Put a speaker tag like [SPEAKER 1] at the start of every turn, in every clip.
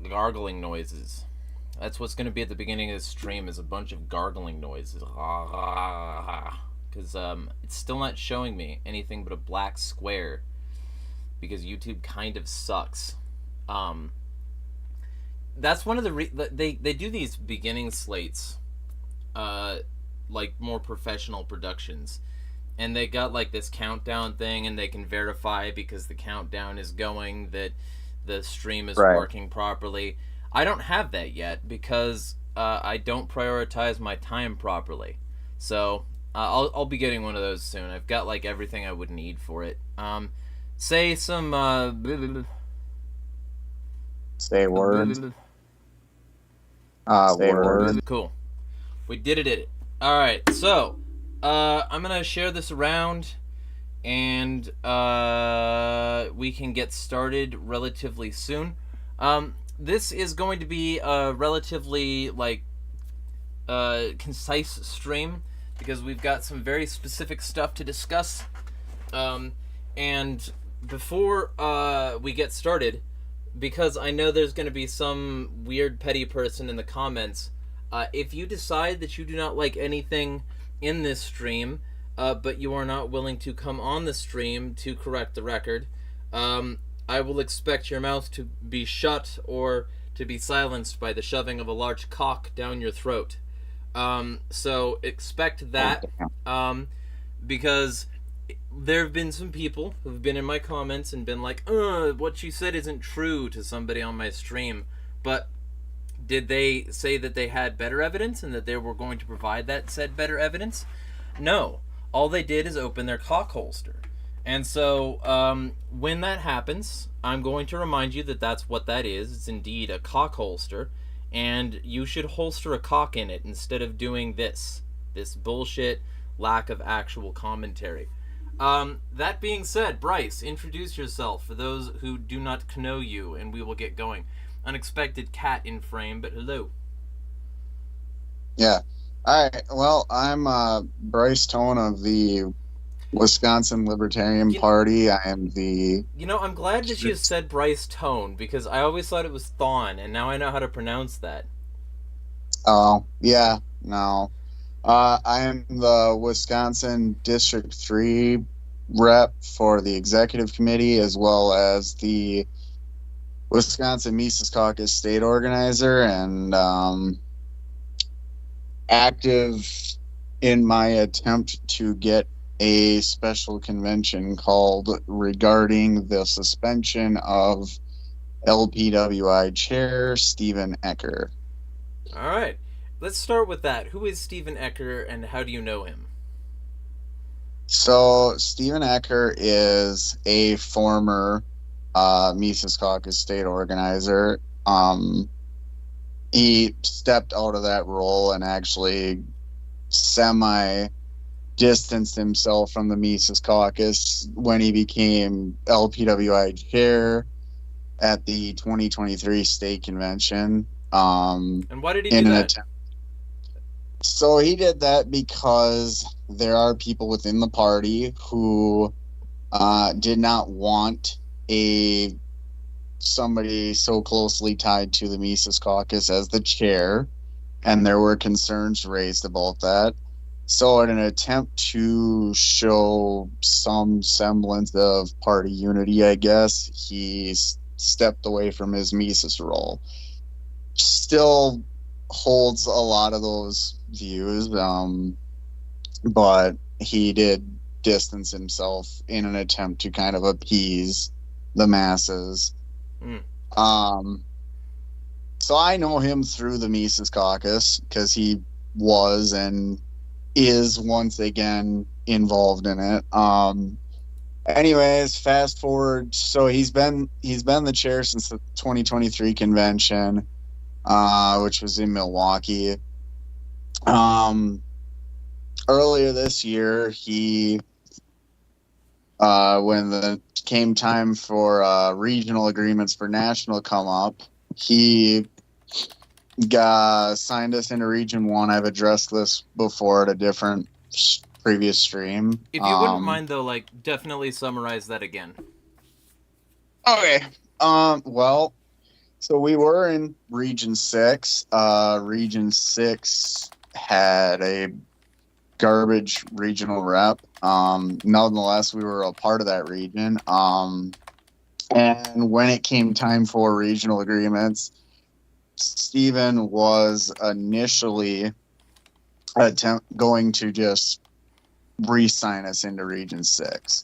[SPEAKER 1] Gargling noises. That's what's going to be at the beginning of the stream, is a bunch of gargling noises. Because it's still not showing me anything but a black square, because YouTube kind of sucks. That's one of the they do these beginning slates, like more professional productions, and they got like this countdown thing, and they can verify because the countdown is going that the stream is
[SPEAKER 2] Right.
[SPEAKER 1] working properly. I don't have that yet because I don't prioritize my time properly. So I'll be getting one of those soon. I've got like everything I would need for it. Say some
[SPEAKER 2] Say words.
[SPEAKER 1] Say
[SPEAKER 2] Word.
[SPEAKER 1] cool. We did it. All right, so I'm gonna share this around, and we can get started relatively soon. This is going to be a relatively concise stream because we've got some very specific stuff to discuss. And before we get started, because I know there's going to be some weird petty person in the comments, if you decide that you do not like anything in this stream, but you are not willing to come on the stream to correct the record, I will expect your mouth to be shut or to be silenced by the shoving of a large cock down your throat. So expect that, because there have been some people who've been in my comments and been like, what you said isn't true, to somebody on my stream. But did they say that they had better evidence and that they were going to provide that said better evidence? No. All they did is open their cock holster. And so when that happens, I'm going to remind you that that's what that is. It's indeed a cock holster. And you should holster a cock in it instead of doing this bullshit lack of actual commentary. That being said, Bryce, introduce yourself for those who do not know you, and we will get going. Unexpected cat in frame, but hello.
[SPEAKER 2] Yeah. All right. Well, I'm Bryce Thon of the Wisconsin Libertarian Party. I am the.
[SPEAKER 1] I'm glad that you said Bryce Tone, because I always thought it was Thon, and now I know how to pronounce that.
[SPEAKER 2] Oh, yeah. No. I am the Wisconsin District 3 rep for the executive committee, as well as the Wisconsin Mises Caucus state organizer, and active in my attempt to get a special convention called regarding the suspension of LPWI chair Stephen Ecker.
[SPEAKER 1] All right. Let's start with that. Who is Stephen Ecker, and how do you know him?
[SPEAKER 2] So Stephen Ecker is a former Mises Caucus state organizer. He stepped out of that role and actually semi-distanced himself from the Mises Caucus when he became LPWI chair at the 2023 state convention.
[SPEAKER 1] And why did he do that?
[SPEAKER 2] So he did that because there are people within the party who did not want somebody so closely tied to the Mises Caucus as the chair, and there were concerns raised about that. So in an attempt to show some semblance of party unity, I guess, he stepped away from his Mises role. Still holds a lot of those views, but he did distance himself in an attempt to kind of appease the masses. So I know him through the Mises Caucus because he was and is once again involved in it. Anyways, fast forward. So he's been the chair since the 2023 convention, which was in Milwaukee. Earlier this year, when the came time for regional agreements for national come up, he signed us into Region 1. I've addressed this before at a different previous stream.
[SPEAKER 1] If you wouldn't mind, though, definitely summarize that again.
[SPEAKER 2] Okay. Well, so we were in Region 6. Region 6 had a garbage regional rep. Nonetheless, we were a part of that region. And when it came time for regional agreements, Stephen was initially going to just re-sign us into Region 6.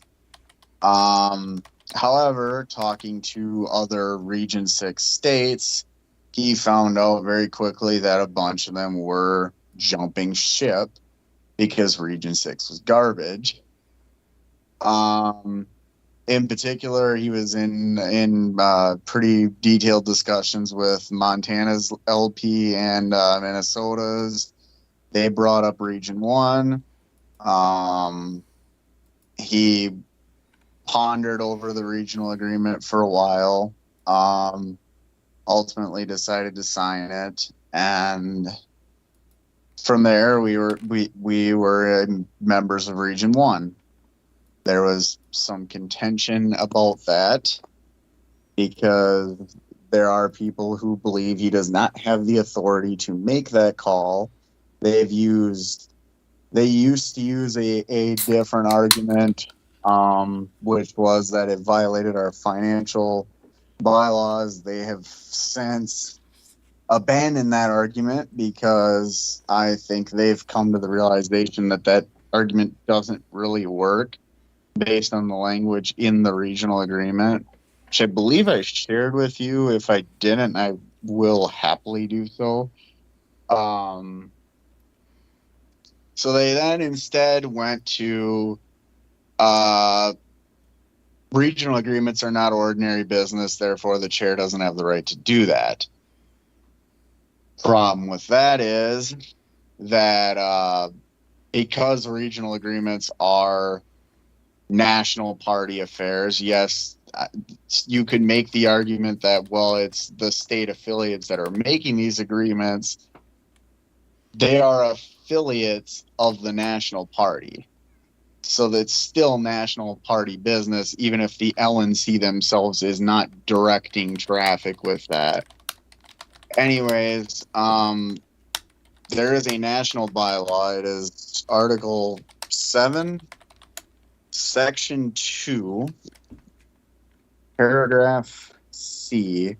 [SPEAKER 2] However, talking to other Region 6 states, he found out very quickly that a bunch of them were jumping ship because Region 6 was garbage. In particular, he was in pretty detailed discussions with Montana's LP and Minnesota's. They brought up Region 1. He pondered over the regional agreement for a while, ultimately decided to sign it, and from there we were members of Region 1. There was some contention about that because there are people who believe he does not have the authority to make that call. They used to use a different argument, which was that it violated our financial bylaws. They have since abandoned that argument because I think they've come to the realization that that argument doesn't really work based on the language in the regional agreement, which I believe I shared with you. If I didn't, I will happily do so. So they then instead went to regional agreements are not ordinary business, therefore the chair doesn't have the right to do that. Problem with that is that because regional agreements are national party affairs, yes, you could make the argument that, well, it's the state affiliates that are making these agreements. They are affiliates of the national party. So that's still national party business, even if the LNC themselves is not directing traffic with that. Anyways, there is a national bylaw. It is Article 7, Section 2, Paragraph C,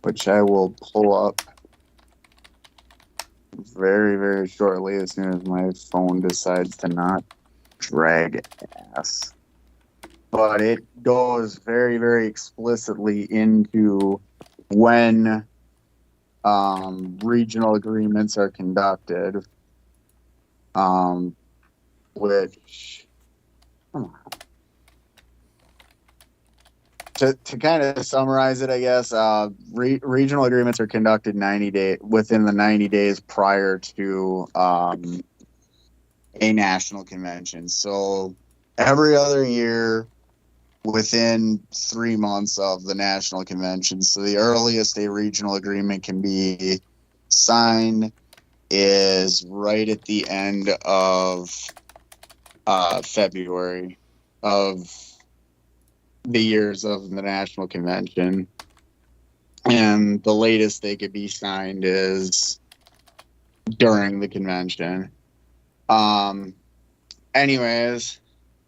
[SPEAKER 2] which I will pull up very, very shortly as soon as my phone decides to not drag ass. But it goes very, very explicitly into when regional agreements are conducted, which, to kind of summarize it, I guess, regional agreements are conducted within the 90 days prior to a national convention. So every other year within 3 months of the national convention. So the earliest a regional agreement can be signed is right at the end of February of the years of the national convention. And the latest they could be signed is during the convention. Anyways,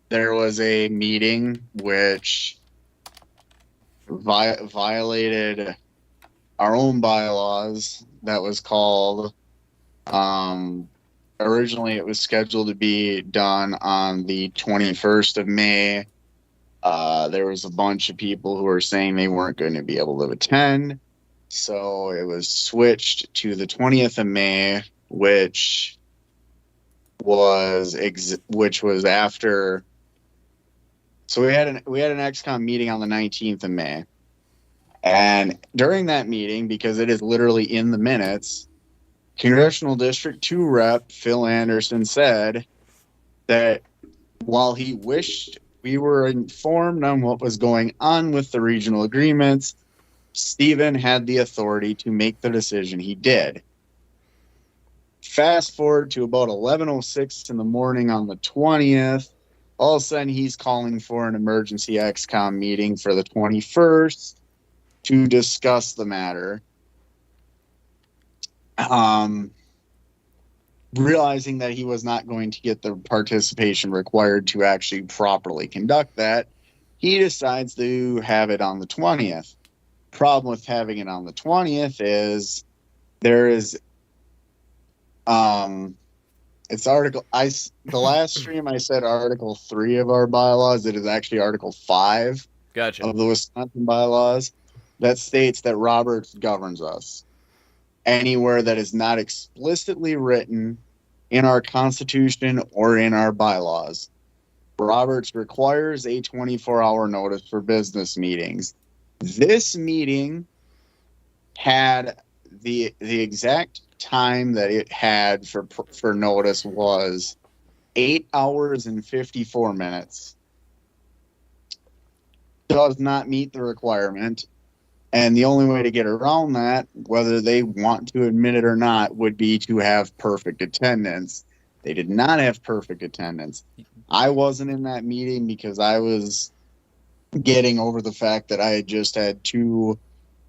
[SPEAKER 2] there was a meeting which violated our own bylaws that was called, originally it was scheduled to be done on the 21st of May. There was a bunch of people who were saying they weren't going to be able to attend. So it was switched to the 20th of May, which was after. So we had an XCOM meeting on the 19th of May. And during that meeting, because it is literally in the minutes, Congressional District 2 Rep Phil Anderson said that while he wished we were informed on what was going on with the regional agreements, Stephen had the authority to make the decision he did. Fast forward to about 11:06 in the morning on the 20th, All of a sudden, he's calling for an emergency XCOM meeting for the 21st to discuss the matter. Realizing that he was not going to get the participation required to actually properly conduct that, he decides to have it on the 20th. Problem with having it on the 20th is there is it's the last stream I said Article 3 of our bylaws. It is actually Article 5 of the Wisconsin bylaws that states that Roberts governs us. Anywhere that is not explicitly written in our Constitution or in our bylaws. Roberts requires a 24-hour notice for business meetings. This meeting had the exact time that it had for notice was 8 hours and 54 minutes. Does not meet the requirement. And the only way to get around that, whether they want to admit it or not, would be to have perfect attendance. They did not have perfect attendance. I wasn't in that meeting because I was getting over the fact that I had just had 2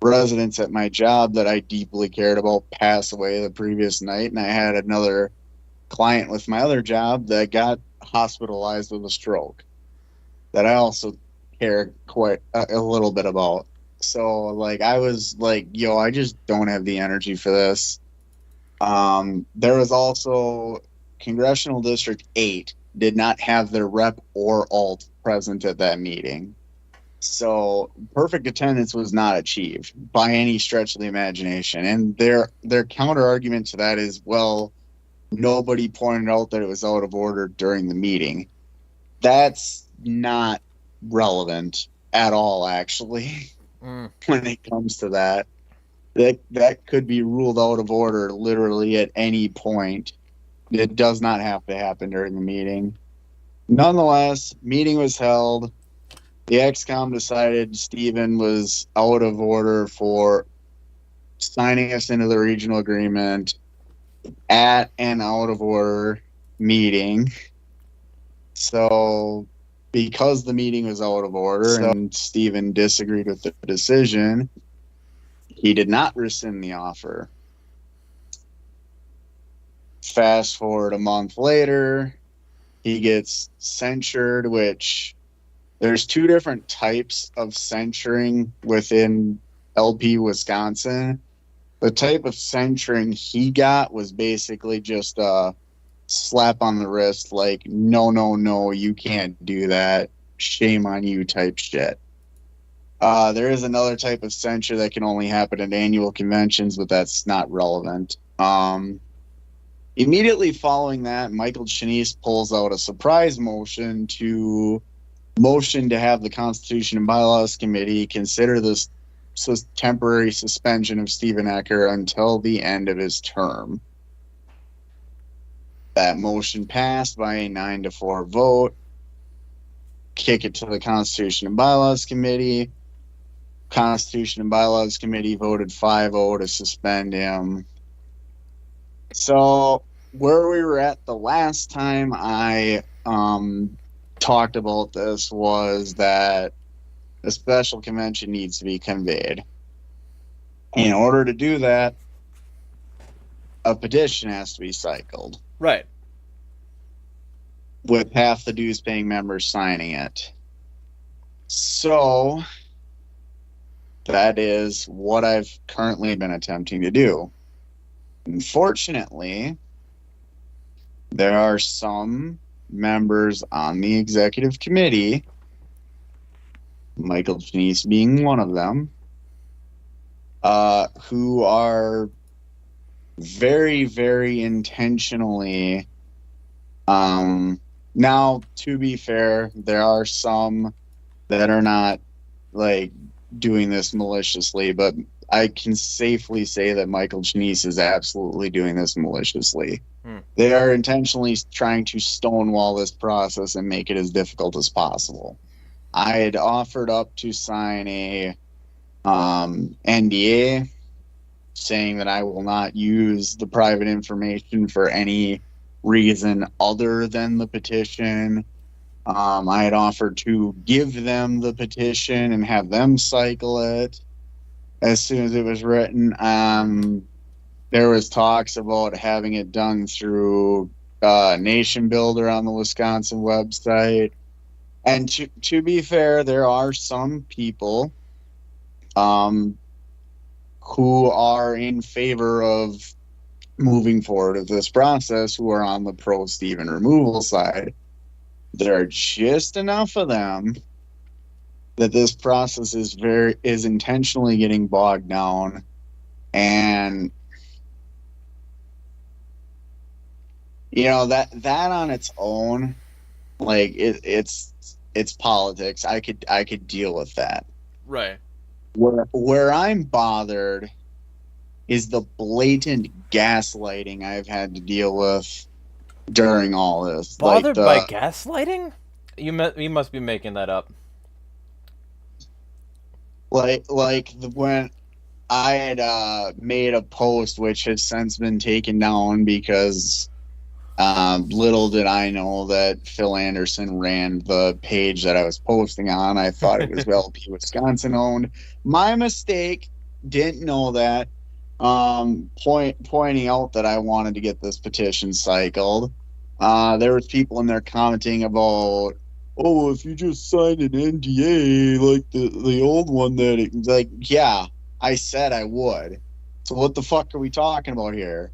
[SPEAKER 2] residents at my job that I deeply cared about pass away the previous night. And I had another client with my other job that got hospitalized with a stroke that I also care quite a little bit about. So, like, I was like, yo, I just don't have the energy for this. There was also Congressional District 8 did not have their rep or alt present at that meeting. So perfect attendance was not achieved by any stretch of the imagination. And their counter argument to that is, well, nobody pointed out that it was out of order during the meeting. That's not relevant at all, actually. When it comes to that could be ruled out of order literally at any point. It does not have to happen during the meeting. Nonetheless, meeting was held. The XCOM decided Stephen was out of order for signing us into the regional agreement at an out of order meeting. So because the meeting was out of order and Stephen disagreed with the decision, he did not rescind the offer. Fast forward a month later, he gets censured, which there's 2 different types of censuring within LP Wisconsin. The type of censuring he got was basically just a slap on the wrist, like, no, you can't do that. Shame on you type shit. There is another type of censure that can only happen at annual conventions, but that's not relevant. Immediately following that, Michael Chenise pulls out a surprise motion to have the Constitution and Bylaws Committee consider this temporary suspension of Stephen Ecker until the end of his term. That motion passed by a 9-4 vote. Kick it to the Constitution and Bylaws Committee. Constitution and Bylaws Committee voted 5-0 to suspend him. So where we were at the last time I talked about this was that a special convention needs to be convened. In order to do that, a petition has to be cycled.
[SPEAKER 3] Right.
[SPEAKER 2] With half the dues paying members signing it. So that is what I've currently been attempting to do. Unfortunately, there are some members on the executive committee, Michael Chenise being one of them, who are very, very intentionally. Now, to be fair, there are some that are not like doing this maliciously, but I can safely say that Michael Chenise is absolutely doing this maliciously. They are intentionally trying to stonewall this process and make it as difficult as possible. I had offered up to sign a NDA saying that I will not use the private information for any reason other than the petition. I had offered to give them the petition and have them cycle it as soon as it was written. There was talks about having it done through Nation Builder on the Wisconsin website. And to be fair, there are some people who are in favor of moving forward with this process who are on the pro Steven removal side. There are just enough of them that this process is intentionally getting bogged down, and that on its own, like it's politics. I could deal with that.
[SPEAKER 1] Right.
[SPEAKER 2] Where I'm bothered is the blatant gaslighting I've had to deal with during all this.
[SPEAKER 1] Bothered by gaslighting? You must be making that up.
[SPEAKER 2] When I had made a post which has since been taken down because little did I know that Phil Anderson ran the page that I was posting on. I thought it was LP Wisconsin owned. My mistake. Didn't know that. Pointing out that I wanted to get this petition cycled. There was people in there commenting about, oh, if you just signed an NDA like the old one, yeah, I said I would. So what the fuck are we talking about here?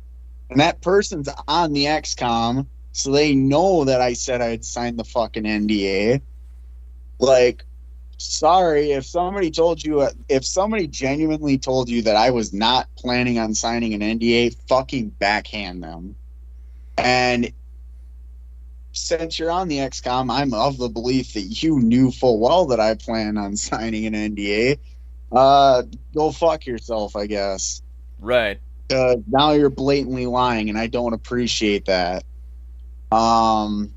[SPEAKER 2] And that person's on the XCOM, so they know that I said I'd signed the fucking NDA. Like, sorry, if somebody genuinely told you that I was not planning on signing an NDA, fucking backhand them. And since you're on the XCOM, I'm of the belief that you knew full well that I plan on signing an NDA. Go fuck yourself, I guess.
[SPEAKER 1] Right.
[SPEAKER 2] Now you're blatantly lying, and I don't appreciate that. So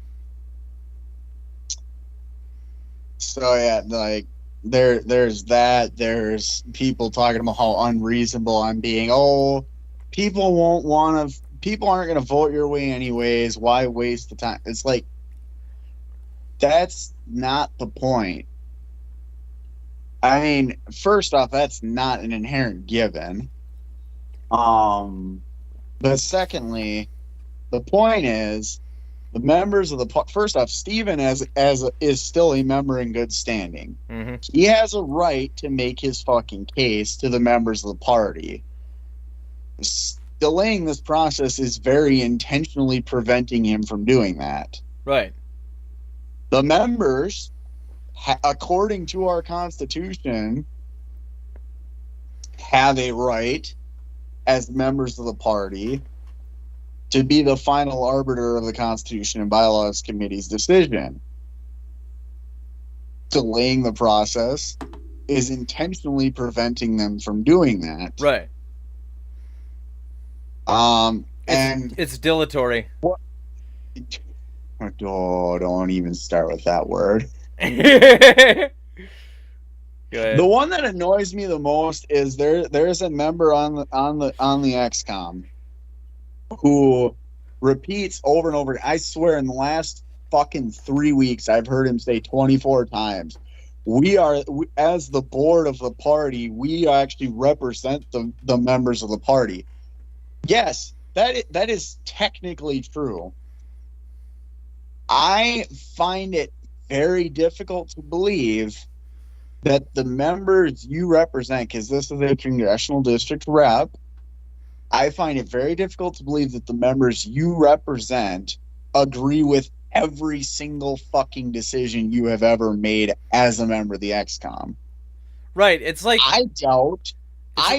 [SPEAKER 2] yeah, like there's that. There's people talking about how unreasonable I'm being. Oh, people aren't going to vote your way anyways. Why waste the time? It's like, that's not the point. I mean, first off, that's not an inherent given. But secondly, the point is the members of the first off, Steven is still a member in good standing.
[SPEAKER 1] Mm-hmm.
[SPEAKER 2] He has a right to make his fucking case to the members of the party. Delaying this process is very intentionally preventing him from doing that.
[SPEAKER 1] Right.
[SPEAKER 2] The members, according to our Constitution, have a right as members of the party to be the final arbiter of the Constitution and Bylaws Committee's decision. Delaying the process is intentionally preventing them from doing that.
[SPEAKER 1] Right. It's dilatory.
[SPEAKER 2] What? Oh, don't even start with that word. The one that annoys me the most is there's a member on the XCOM who repeats over and over. I swear, in the last fucking 3 weeks, I've heard him say 24 times, as the board of the party, we actually represent the members of the party. Yes, that is technically true. I find it very difficult to believe that the members you represent, because this is a congressional district rep, I find it very difficult to believe that the members you represent agree with every single fucking decision you have ever made as a member of the XCOM.
[SPEAKER 1] Right, it's like...
[SPEAKER 2] I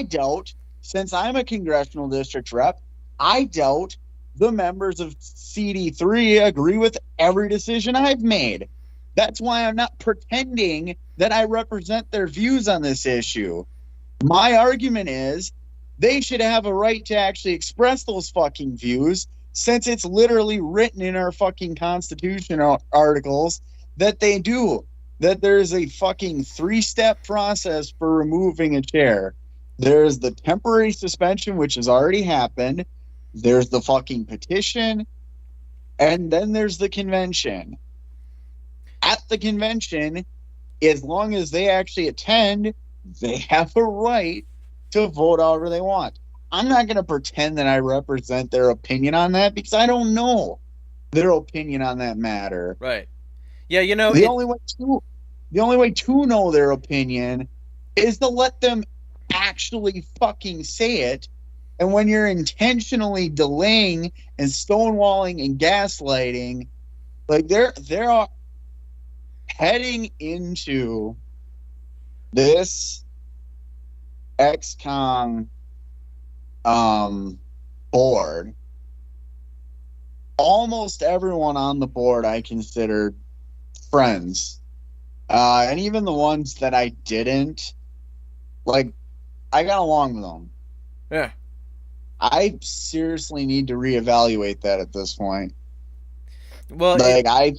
[SPEAKER 2] doubt, since I'm a congressional district rep, I doubt the members of CD3 agree with every decision I've made. That's why I'm not pretending that I represent their views on this issue. My argument is they should have a right to actually express those fucking views, since it's literally written in our fucking Constitution articles that they do. That there's a fucking 3-step process for removing a chair. There's the temporary suspension, which has already happened. There's the fucking petition. And then there's the convention. at the convention, as long as they actually attend, they have a right to vote however they want. I'm not going to pretend that I represent their opinion on that because I don't know their opinion on that matter.
[SPEAKER 1] Right. Yeah, you know,
[SPEAKER 2] The only way to know their opinion is to let them actually fucking say it. And when you're intentionally delaying and stonewalling and gaslighting, like they're heading into this XCOM board. Almost everyone on the board I considered friends. And even the ones that I didn't, like, I got along with them.
[SPEAKER 1] yeah.
[SPEAKER 2] I seriously need to reevaluate that at this point.
[SPEAKER 1] Well,
[SPEAKER 2] Like,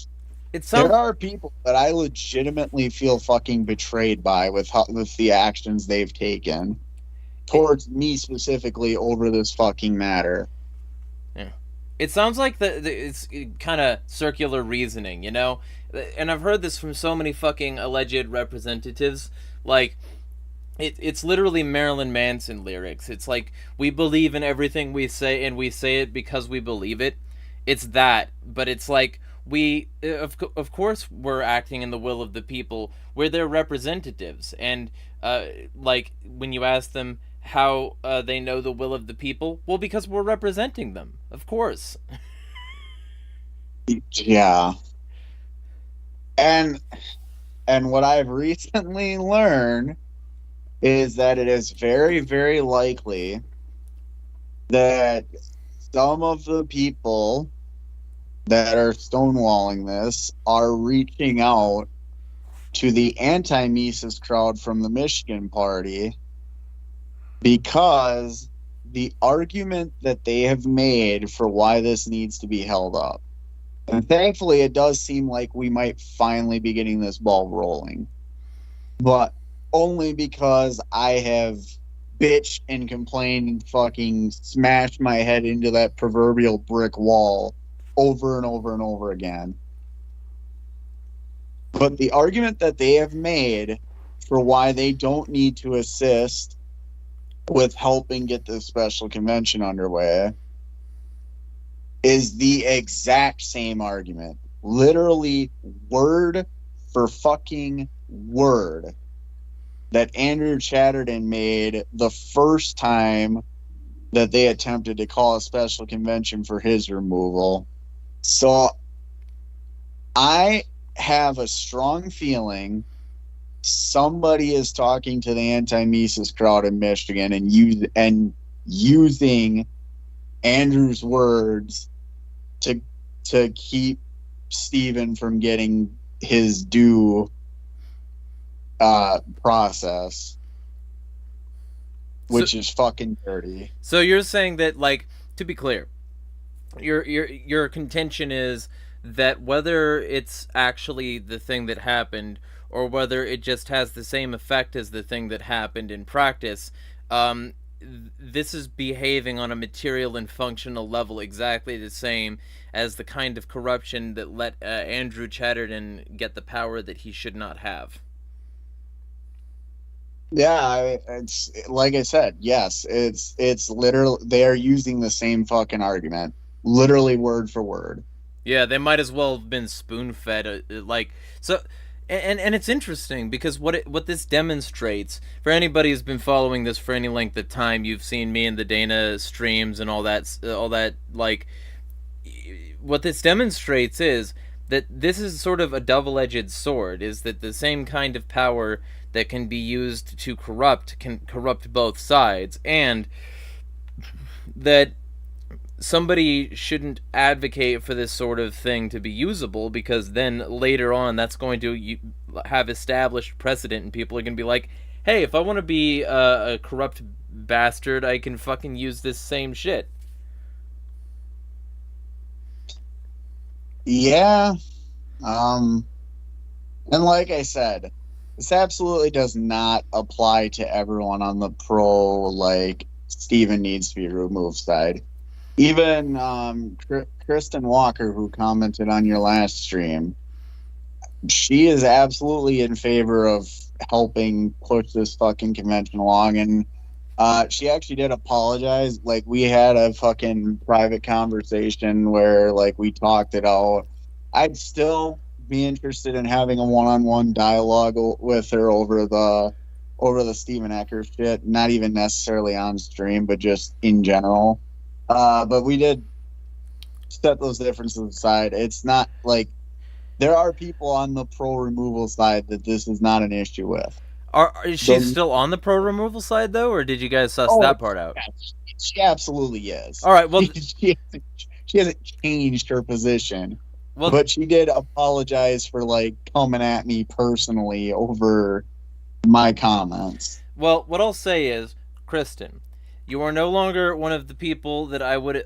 [SPEAKER 1] it sounds.
[SPEAKER 2] there are people that I legitimately feel fucking betrayed by with the actions they've taken towards me specifically over this fucking matter.
[SPEAKER 1] Yeah. It sounds like it's kind of circular reasoning, you know? And I've heard this from so many fucking alleged representatives. Like, it's literally Marilyn Manson lyrics. It's like, we believe in everything we say, and we say it because we believe it. It's that, but it's like, of course we're acting in the will of the people. We're their representatives. And, like, when you ask them how they know the will of the people, well, because we're representing them. Of course.
[SPEAKER 2] Yeah. And what I've recently learned is that it is very, very likely that some of the people that are stonewalling this are reaching out to the anti-Mises crowd from the Michigan party because the argument that they have made for why this needs to be held up. And thankfully, it does seem like we might finally be getting this ball rolling. But only because I have bitched and complained and fucking smashed my head into that proverbial brick wall over and over and over again. But the argument that they have made for why they don't need to assist with helping get this special convention underway is the exact same argument. Literally word for fucking word that Andrew Chatterton made the first time that they attempted to call a special convention for his removal. So I have a strong feeling somebody is talking to the anti-Mises crowd in Michigan and using Andrew's words to keep Stephen from getting his due process, which is fucking dirty.
[SPEAKER 1] So you're saying that, like, to be clear, your contention is that whether it's actually the thing that happened or whether it just has the same effect as the thing that happened in practice, this is behaving on a material and functional level exactly the same as the kind of corruption that let Andrew Chatterton get the power that he should not have.
[SPEAKER 2] Yeah, it's like I said, yes, it's literally they are using the same fucking argument, literally word for word.
[SPEAKER 1] Yeah, they might as well have been spoon-fed, like, so. And it's interesting because what this demonstrates, for anybody who's been following this for any length of time, you've seen me and the Dana streams and all that, like, what this demonstrates is that this is sort of a double-edged sword, is that the same kind of power that can be used to corrupt can corrupt both sides, and that somebody shouldn't advocate for this sort of thing to be usable, because then later on that's going to have established precedent and people are going to be like, hey, if I want to be a corrupt bastard, I can fucking use this same shit.
[SPEAKER 2] Yeah. And like I said, this absolutely does not apply to everyone on the pro, like, Stephen needs to be removed side. Even Kristen Walker, who commented on your last stream, she is absolutely in favor of helping push this fucking convention along, and she actually did apologize. Like, we had a fucking private conversation where, like, we talked it out. I'd still be interested in having a one-on-one dialogue with her over the Stephen Ecker shit. Not even necessarily on stream, but just in general. But we did set those differences aside. It's not like there are people on the pro removal side that this is not an issue with.
[SPEAKER 1] Is she
[SPEAKER 2] The,
[SPEAKER 1] still on the pro removal side though, or did you guys suss
[SPEAKER 2] oh,
[SPEAKER 1] that part out?
[SPEAKER 2] yeah, she absolutely is.
[SPEAKER 1] All right. Well,
[SPEAKER 2] She hasn't changed her position,
[SPEAKER 1] well,
[SPEAKER 2] but she did apologize for like coming at me personally over my comments.
[SPEAKER 1] well. What I'll say is, Kristen, you are no longer one of the people that I would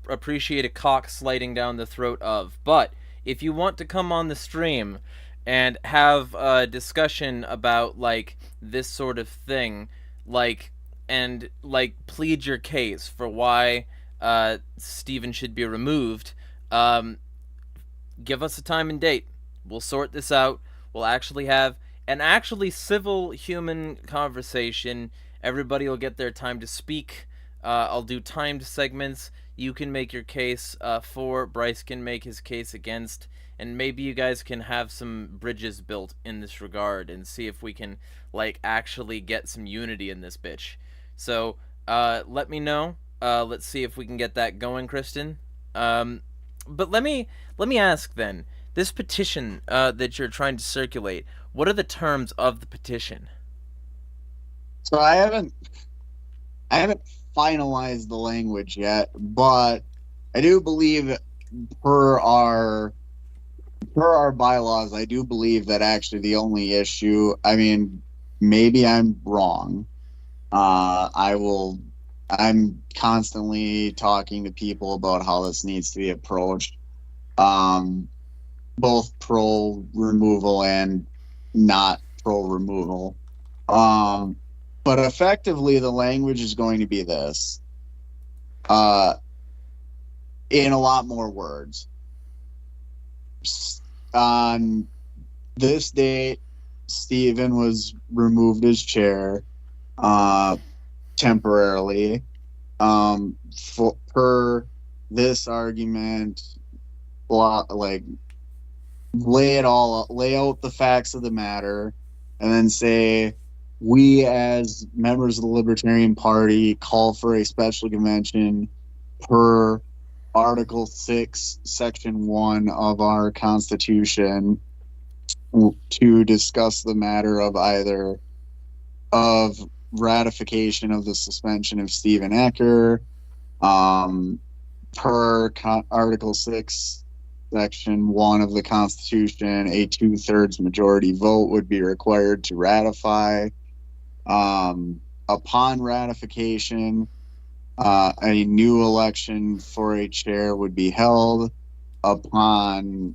[SPEAKER 1] appreciate a cock sliding down the throat of. But if you want to come on the stream and have a discussion about like this sort of thing, like and like plead your case for why Steven should be removed, um, give us a time and date. We'll sort this out. We'll actually have an actually civil human conversation. Everybody will get their time to speak. I'll do timed segments. You can make your case for. Bryce can make his case against. And maybe you guys can have some bridges built in this regard and see if we can, like, actually get some unity in this bitch. So, let me know. Let's see if we can get that going, Kristen. But let me ask then. This petition that you're trying to circulate, what are the terms of the petition?
[SPEAKER 2] So I haven't finalized the language yet, but I do believe per our bylaws, I do believe that actually the only issue, I mean, maybe I'm wrong. I'm constantly talking to people about how this needs to be approached. Both pro removal and not pro removal. But effectively, the language is going to be this, in a lot more words. On this date, Stephen was removed as chair, temporarily. Per this argument, like, lay out the facts of the matter, and then say, we as members of the Libertarian Party call for a special convention per Article 6, Section 1 of our Constitution to discuss the matter of either of ratification of the suspension of Stephen Ecker. Per Article 6, Section 1 of the Constitution, a 2/3 majority vote would be required to ratify. Upon ratification, a new election for a chair would be held. Upon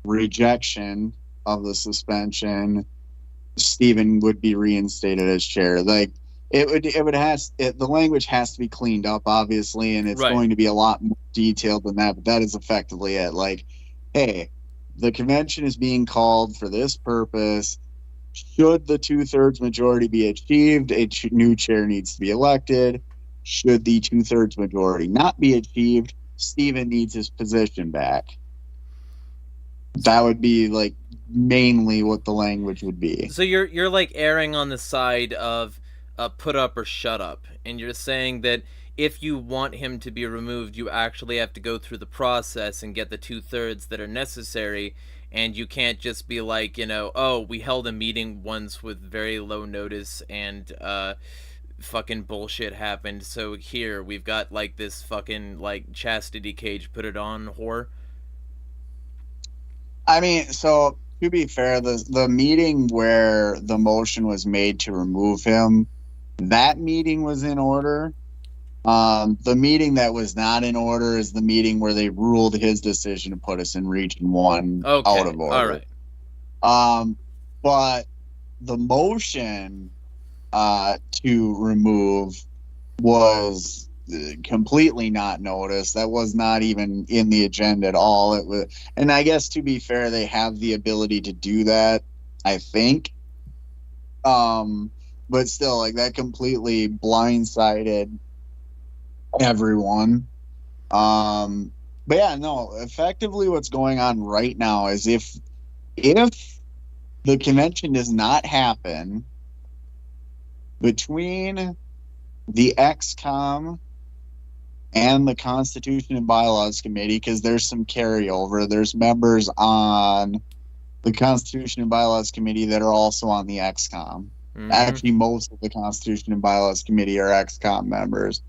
[SPEAKER 2] rejection of the suspension, Stephen would be reinstated as chair. Like, the language has to be cleaned up, obviously, and it's
[SPEAKER 1] Right.
[SPEAKER 2] going to be a lot more detailed than that, but that is effectively it. Like, hey, the convention is being called for this purpose. Should the 2/3 majority be achieved, a new chair needs to be elected. Should the 2/3 majority not be achieved, Stephen needs his position back. That would be, like, mainly what the language would be.
[SPEAKER 1] So you're like erring on the side of put up or shut up, and you're saying that if you want him to be removed, you actually have to go through the process and get the 2/3 that are necessary, and you can't just be like, oh, we held a meeting once with very low notice and fucking bullshit happened, so here we've got like this fucking like chastity cage, put it on, whore.
[SPEAKER 2] I mean, so to be fair, the meeting where the motion was made to remove him, that meeting was in order. The meeting that was not in order is the meeting where they ruled his decision to put us in Region 1 out of order.
[SPEAKER 1] All right.
[SPEAKER 2] But the motion to remove was completely not noticed. That was not even in the agenda at all. It was, and I guess to be fair, they have the ability to do that, I think. But still, like, that completely blindsided everyone. But yeah, no, effectively what's going on right now is if the convention does not happen between the XCOM and the Constitution and Bylaws Committee, because there's some carryover, there's members on the Constitution and Bylaws Committee that are also on the XCOM. Mm-hmm. Actually, most of the Constitution and Bylaws Committee are XCOM members.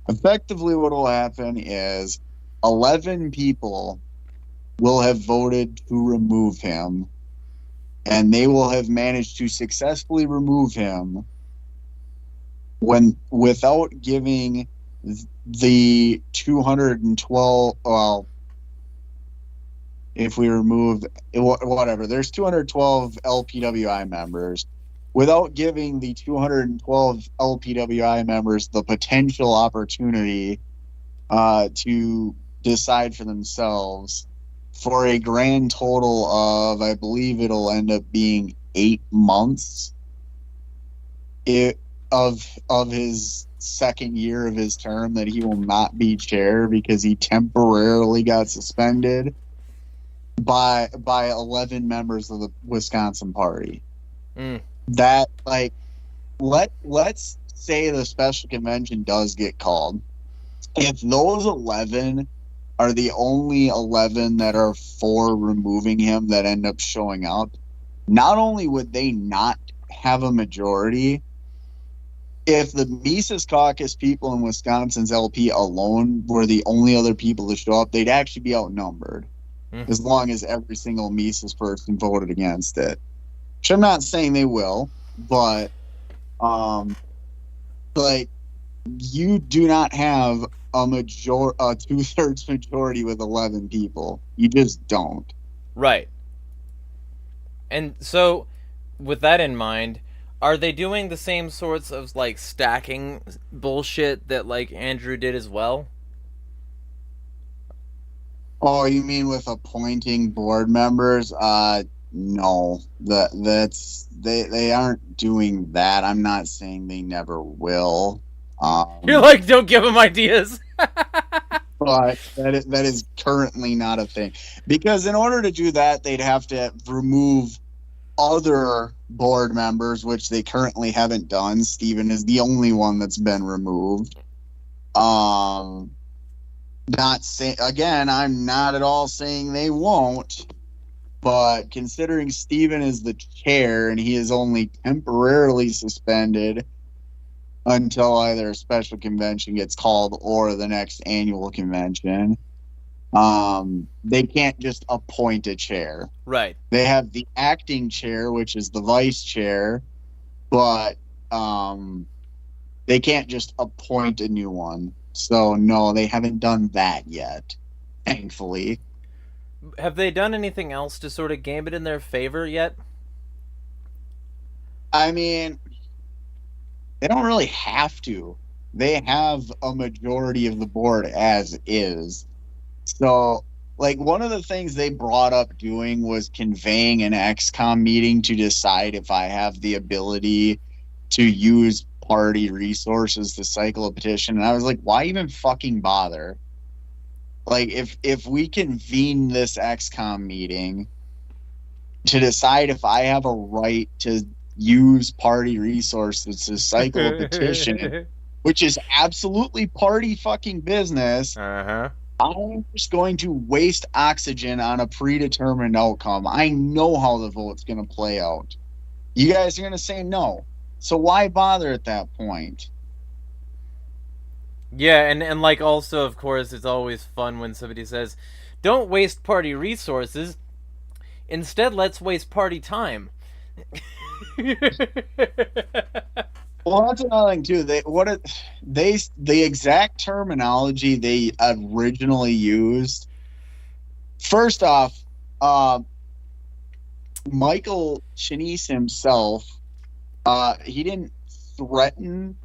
[SPEAKER 2] Effectively, what will happen is 11 people will have voted to remove him, and they will have managed to successfully remove him without giving the 212, well, if we remove whatever, there's 212 LPWI members, without giving the 212 LPWI members the potential opportunity to decide for themselves, for a grand total of, I believe it'll end up being 8 months of his second year of his term, that he will not be chair because he temporarily got suspended by 11 members of the Wisconsin party. That, like, let's say the special convention does get called. If those 11 are the only 11 that are for removing him that end up showing up, not only would they not have a majority, if the Mises Caucus people in Wisconsin's LP alone were the only other people to show up, they'd actually be outnumbered, as long as every single Mises person voted against it. Which I'm not saying they will, but like, you do not have a 2/3 majority with 11 people. You just don't.
[SPEAKER 1] Right. And so, with that in mind, are they doing the same sorts of, like, stacking bullshit that, like, Andrew did as well?
[SPEAKER 2] Oh, you mean with appointing board members? No. They aren't doing that. I'm not saying they never will.
[SPEAKER 1] You're like, don't give them ideas.
[SPEAKER 2] But that is currently not a thing. Because in order to do that, they'd have to remove other board members, which they currently haven't done. Steven is the only one that's been removed. Not saying, again, I'm not at all saying they won't, but considering Steven is the chair and he is only temporarily suspended until either a special convention gets called or the next annual convention, they can't just appoint a chair.
[SPEAKER 1] Right.
[SPEAKER 2] They have the acting chair, which is the vice chair, but they can't just appoint a new one. So, no, they haven't done that yet, thankfully.
[SPEAKER 1] Have they done anything else to sort of game it in their favor yet?
[SPEAKER 2] I mean, they don't really have to. They have a majority of the board as is. So, like, one of the things they brought up doing was conveying an XCOM meeting to decide if I have the ability to use party resources to cycle a petition. And I was like, why even fucking bother? Like, if we convene this XCOM meeting to decide if I have a right to use party resources to cycle a petition, which is absolutely party fucking business, I'm just going to waste oxygen on a predetermined outcome. I know how the vote's going to play out. You guys are going to say no. So why bother at that point?
[SPEAKER 1] Yeah, and like, also, of course, it's always fun when somebody says, don't waste party resources. Instead, let's waste party time.
[SPEAKER 2] Well, that's another thing too. The exact terminology they originally used. First off, Michael Chinese himself, he didn't threaten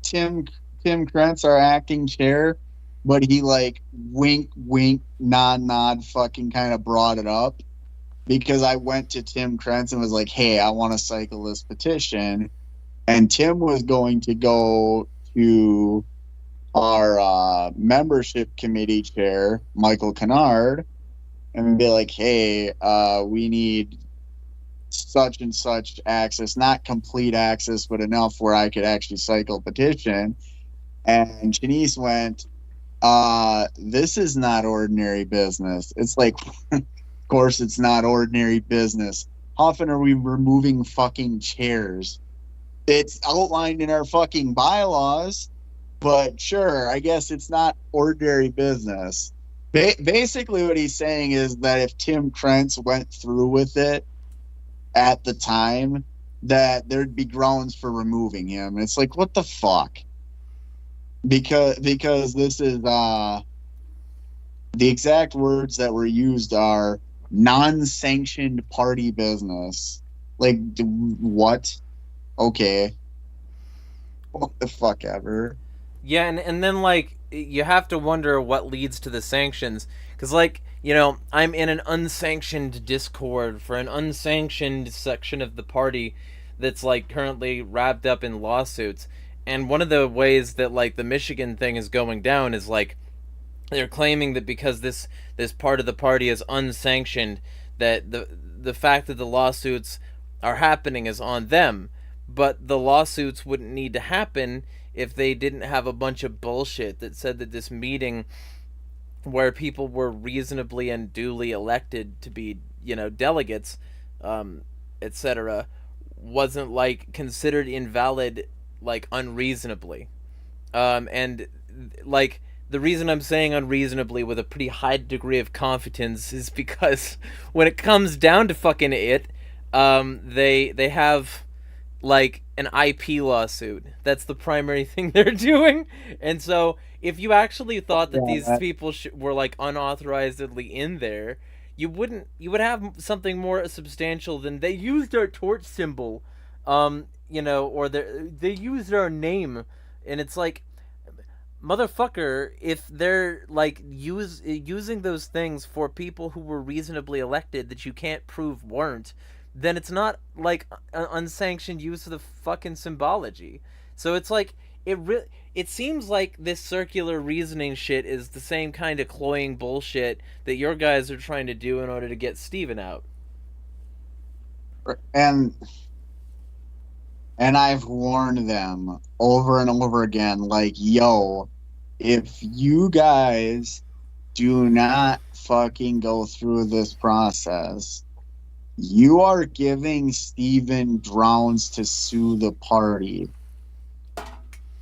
[SPEAKER 2] Tim Tim Krentz our acting chair, but he like wink, wink, nod, nod, fucking kind of brought it up because I went to Tim Krentz and was like, hey, I want to cycle this petition. And Tim was going to go to our membership committee chair, Michael Kennard, and be like, hey, we need such and such access, not complete access, but enough where I could actually cycle petition. And Janice went, this is not ordinary business. It's like, of course it's not ordinary business. How often are we removing fucking chairs? It's outlined in our fucking bylaws, but sure, I guess it's not ordinary business. Basically what he's saying is that if Tim Krentz went through with it at the time, that there'd be grounds for removing him. It's like, what the fuck? Because this is the exact words that were used are non-sanctioned party business. Like, what? Okay. What the fuck ever.
[SPEAKER 1] Yeah, and then, like, you have to wonder what leads to the sanctions. Because, like, you know, I'm in an unsanctioned Discord for an unsanctioned section of the party that's, like, currently wrapped up in lawsuits. And one of the ways that, like, the Michigan thing is going down is, like, they're claiming that because this part of the party is unsanctioned, that the fact that the lawsuits are happening is on them. But the lawsuits wouldn't need to happen if they didn't have a bunch of bullshit that said that this meeting where people were reasonably and duly elected to be, you know, delegates, etc., wasn't, like, considered invalid, like, unreasonably. And, like, the reason I'm saying unreasonably with a pretty high degree of confidence is because when it comes down to fucking it, they have, like, an IP lawsuit. That's the primary thing they're doing. And so if you actually thought that these people were, like, unauthorizedly in there, you would have something more substantial than they used our torch symbol, you know, or they used our name. And it's like, motherfucker, if they're, like, using those things for people who were reasonably elected that you can't prove weren't, then it's not, like, an unsanctioned use of the fucking symbology. So it's like, it seems like this circular reasoning shit is the same kind of cloying bullshit that your guys are trying to do in order to get Steven out.
[SPEAKER 2] And I've warned them over and over again, like, yo, if you guys do not fucking go through this process, you are giving Steven grounds to sue the party.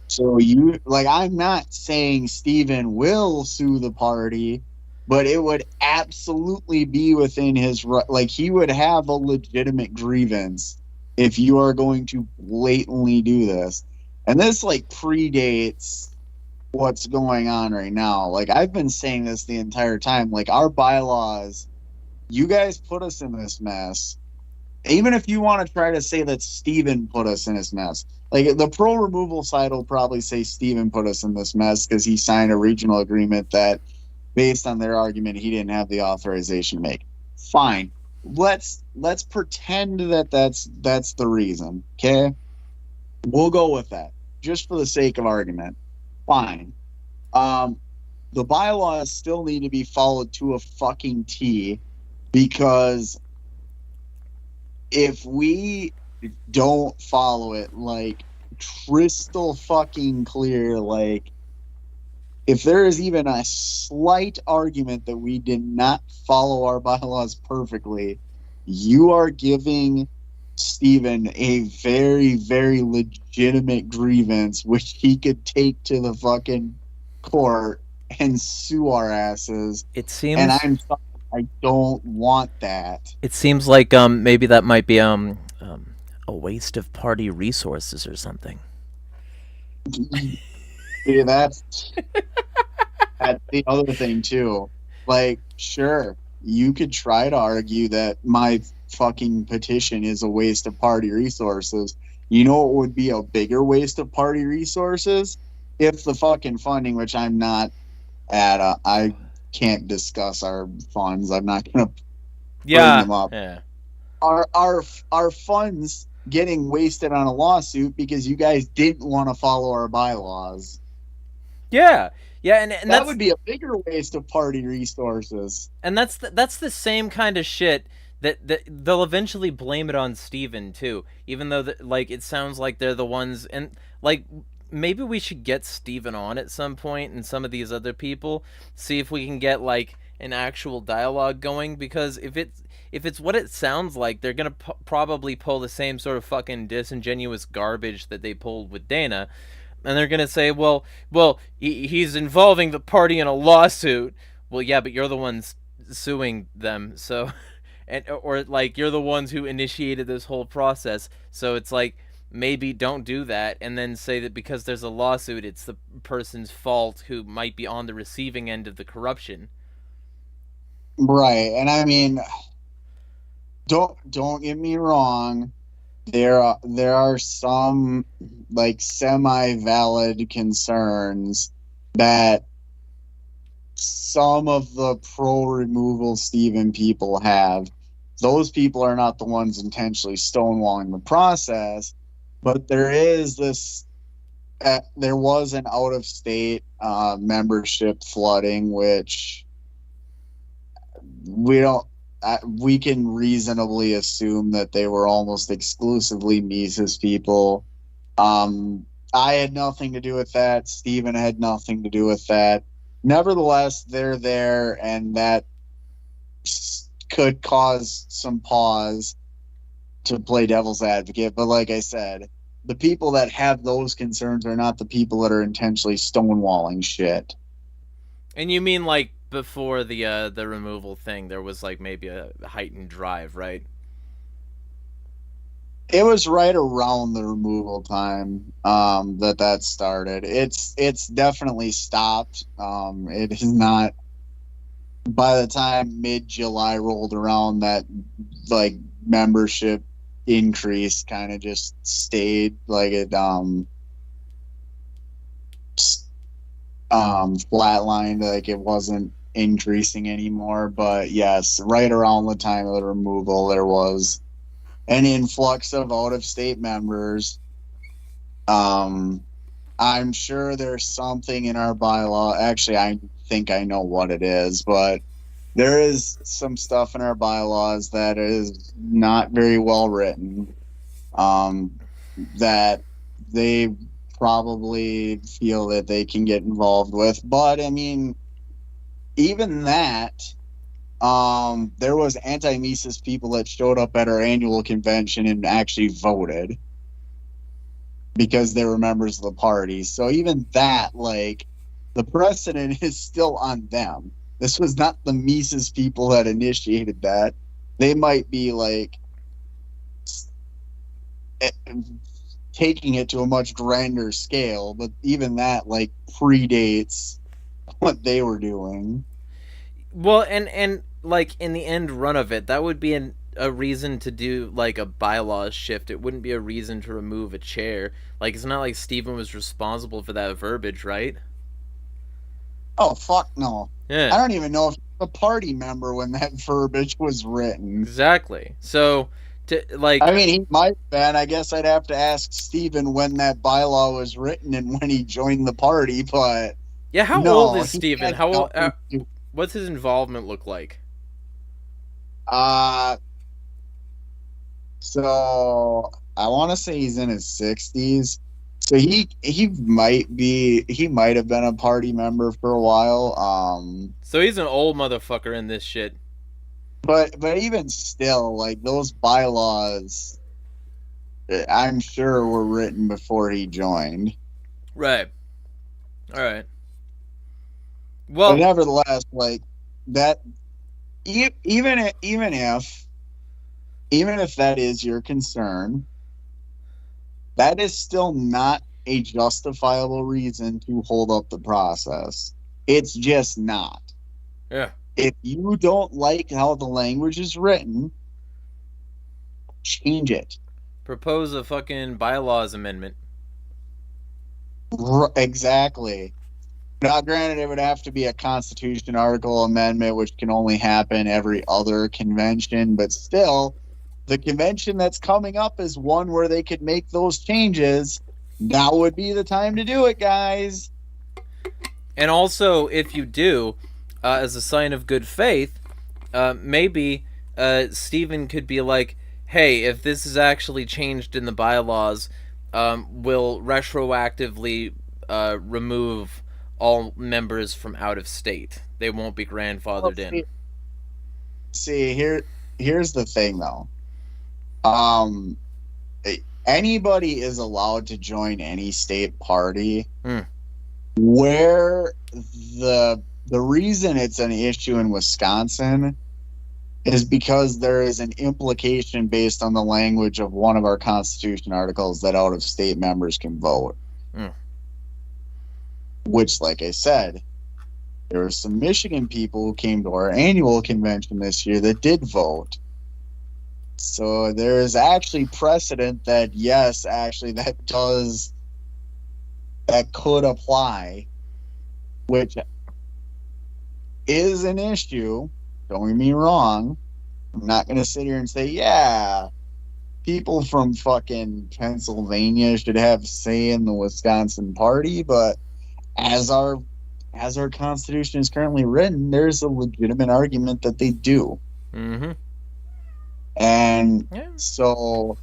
[SPEAKER 2] So you, like, I'm not saying Steven will sue the party, but it would absolutely be within his right. Like, he would have a legitimate grievance if you are going to blatantly do this. And this, like, predates what's going on right now. Like, I've been saying this the entire time. Like, our bylaws, you guys put us in this mess. Even if you want to try to say that Steven put us in this mess. Like, the pro removal side will probably say Steven put us in this mess because he signed a regional agreement that, based on their argument, he didn't have the authorization to make. Fine. Let's pretend that that's the reason, okay? We'll go with that, just for the sake of argument. Fine. The bylaws still need to be followed to a fucking T, because if we don't follow it, like, crystal fucking clear, like, if there is even a slight argument that we did not follow our bylaws perfectly, you are giving Steven a very, very legitimate grievance, which he could take to the fucking court and sue our asses.
[SPEAKER 1] It seems,
[SPEAKER 2] and I'm sorry, I don't want that.
[SPEAKER 1] It seems like maybe that might be a waste of party resources or something.
[SPEAKER 2] Yeah, that's the other thing too. Like, sure, you could try to argue that my fucking petition is a waste of party resources. You know what would be a bigger waste of party resources? if the fucking funding, which I'm not at, I can't discuss our funds. I'm not gonna bring
[SPEAKER 1] Yeah,
[SPEAKER 2] them up.
[SPEAKER 1] yeah,
[SPEAKER 2] Our funds getting wasted on a lawsuit because you guys didn't want to follow our bylaws.
[SPEAKER 1] yeah, yeah, and
[SPEAKER 2] That
[SPEAKER 1] that's
[SPEAKER 2] would be a bigger waste of party resources.
[SPEAKER 1] that's the same kind of shit that they'll eventually blame it on Steven too, even though like it sounds like they're the ones, and like maybe we should get Steven on at some point and some of these other people, see if we can get like an actual dialogue going, because if it's what it sounds like, they're gonna probably pull the same sort of fucking disingenuous garbage that they pulled with Dana, and they're gonna say, well, he's involving the party in a lawsuit. Well, yeah, but you're the ones suing them, so, and or like you're the ones who initiated this whole process. So it's like, maybe don't do that, and then say that because there's a lawsuit, it's the person's fault who might be on the receiving end of the corruption.
[SPEAKER 2] Right. And I mean, don't get me wrong. There are some like semi-valid concerns that some of the pro removal Stephen people have. Those people are not the ones intentionally stonewalling the process, but there was an out of state membership flooding, which we don't. We can reasonably assume that they were almost exclusively Mises people. I had nothing to do with that. Steven had nothing to do with that. Nevertheless, they're there, and that could cause some pause to play devil's advocate. But like I said, the people that have those concerns are not the people that are intentionally stonewalling shit.
[SPEAKER 1] And you mean like before the removal thing, there was like maybe a heightened drive, right?
[SPEAKER 2] It was right around the removal time that started. It's definitely stopped. It is not. By the time mid July rolled around, that like membership increase kind of just stayed like it flatlined, like it wasn't increasing anymore. But yes, right around the time of the removal, there was an influx of out of state members. I'm sure there's something in our bylaw. Actually, I think I know what it is, but there is some stuff in our bylaws that is not very well written, that they probably feel that they can get involved with. But I mean, even that, there was anti-Mises people that showed up at our annual convention and actually voted because they were members of the party. So even that, like, the precedent is still on them. This was not the Mises people that initiated that. They might be like taking it to a much grander scale, but even that like predates what they were doing.
[SPEAKER 1] Well, and like in the end run of it, that would be a reason to do like a bylaws shift. It wouldn't be a reason to remove a chair. Like it's not like Steven was responsible for that verbiage, right?
[SPEAKER 2] Oh fuck no!
[SPEAKER 1] Yeah,
[SPEAKER 2] I don't even know if a party member when that verbiage was written.
[SPEAKER 1] exactly. So to like,
[SPEAKER 2] I mean, he might have been. I guess I'd have to ask Steven when that bylaw was written and when he joined the party. But
[SPEAKER 1] yeah, how old
[SPEAKER 2] no,
[SPEAKER 1] is
[SPEAKER 2] he
[SPEAKER 1] Steven?
[SPEAKER 2] had
[SPEAKER 1] How old?
[SPEAKER 2] nothing to do.
[SPEAKER 1] What's his involvement look like?
[SPEAKER 2] Uh, so I want to say he's in his 60s. So he might have been a party member for a while.
[SPEAKER 1] So he's an old motherfucker in this shit.
[SPEAKER 2] But even still, like those bylaws, I'm sure were written before he joined.
[SPEAKER 1] Right. All right.
[SPEAKER 2] But
[SPEAKER 1] Well,
[SPEAKER 2] nevertheless, like that, even if that is your concern, that is still not a justifiable reason to hold up the process. It's just not.
[SPEAKER 1] yeah.
[SPEAKER 2] If you don't like how the language is written, change it.
[SPEAKER 1] Propose a fucking bylaws amendment.
[SPEAKER 2] Exactly. Now, granted, it would have to be a Constitution article amendment, which can only happen every other convention, but still, the convention that's coming up is one where they could make those changes. Now would be the time to do it, guys.
[SPEAKER 1] And also, if you do, as a sign of good faith, maybe Stephen could be like, hey, if this is actually changed in the bylaws, we'll retroactively remove all members from out of state. They won't be
[SPEAKER 2] Well,
[SPEAKER 1] grandfathered in.
[SPEAKER 2] here's the thing, though. Um, Anybody is allowed to join any state party. Where the reason it's an issue in Wisconsin is because there is an implication based on the language of one of our Constitution articles that out of state members can vote. Which, like I said, there were some Michigan people who came to our annual convention this year that did vote. So there is actually precedent that, yes, actually that could apply, which is an issue. Don't get me wrong. I'm not going to sit here and say, yeah, people from fucking Pennsylvania should have say in the Wisconsin party, but as our Constitution is currently written, there's a legitimate argument that they do.
[SPEAKER 1] Mm-hmm.
[SPEAKER 2] And so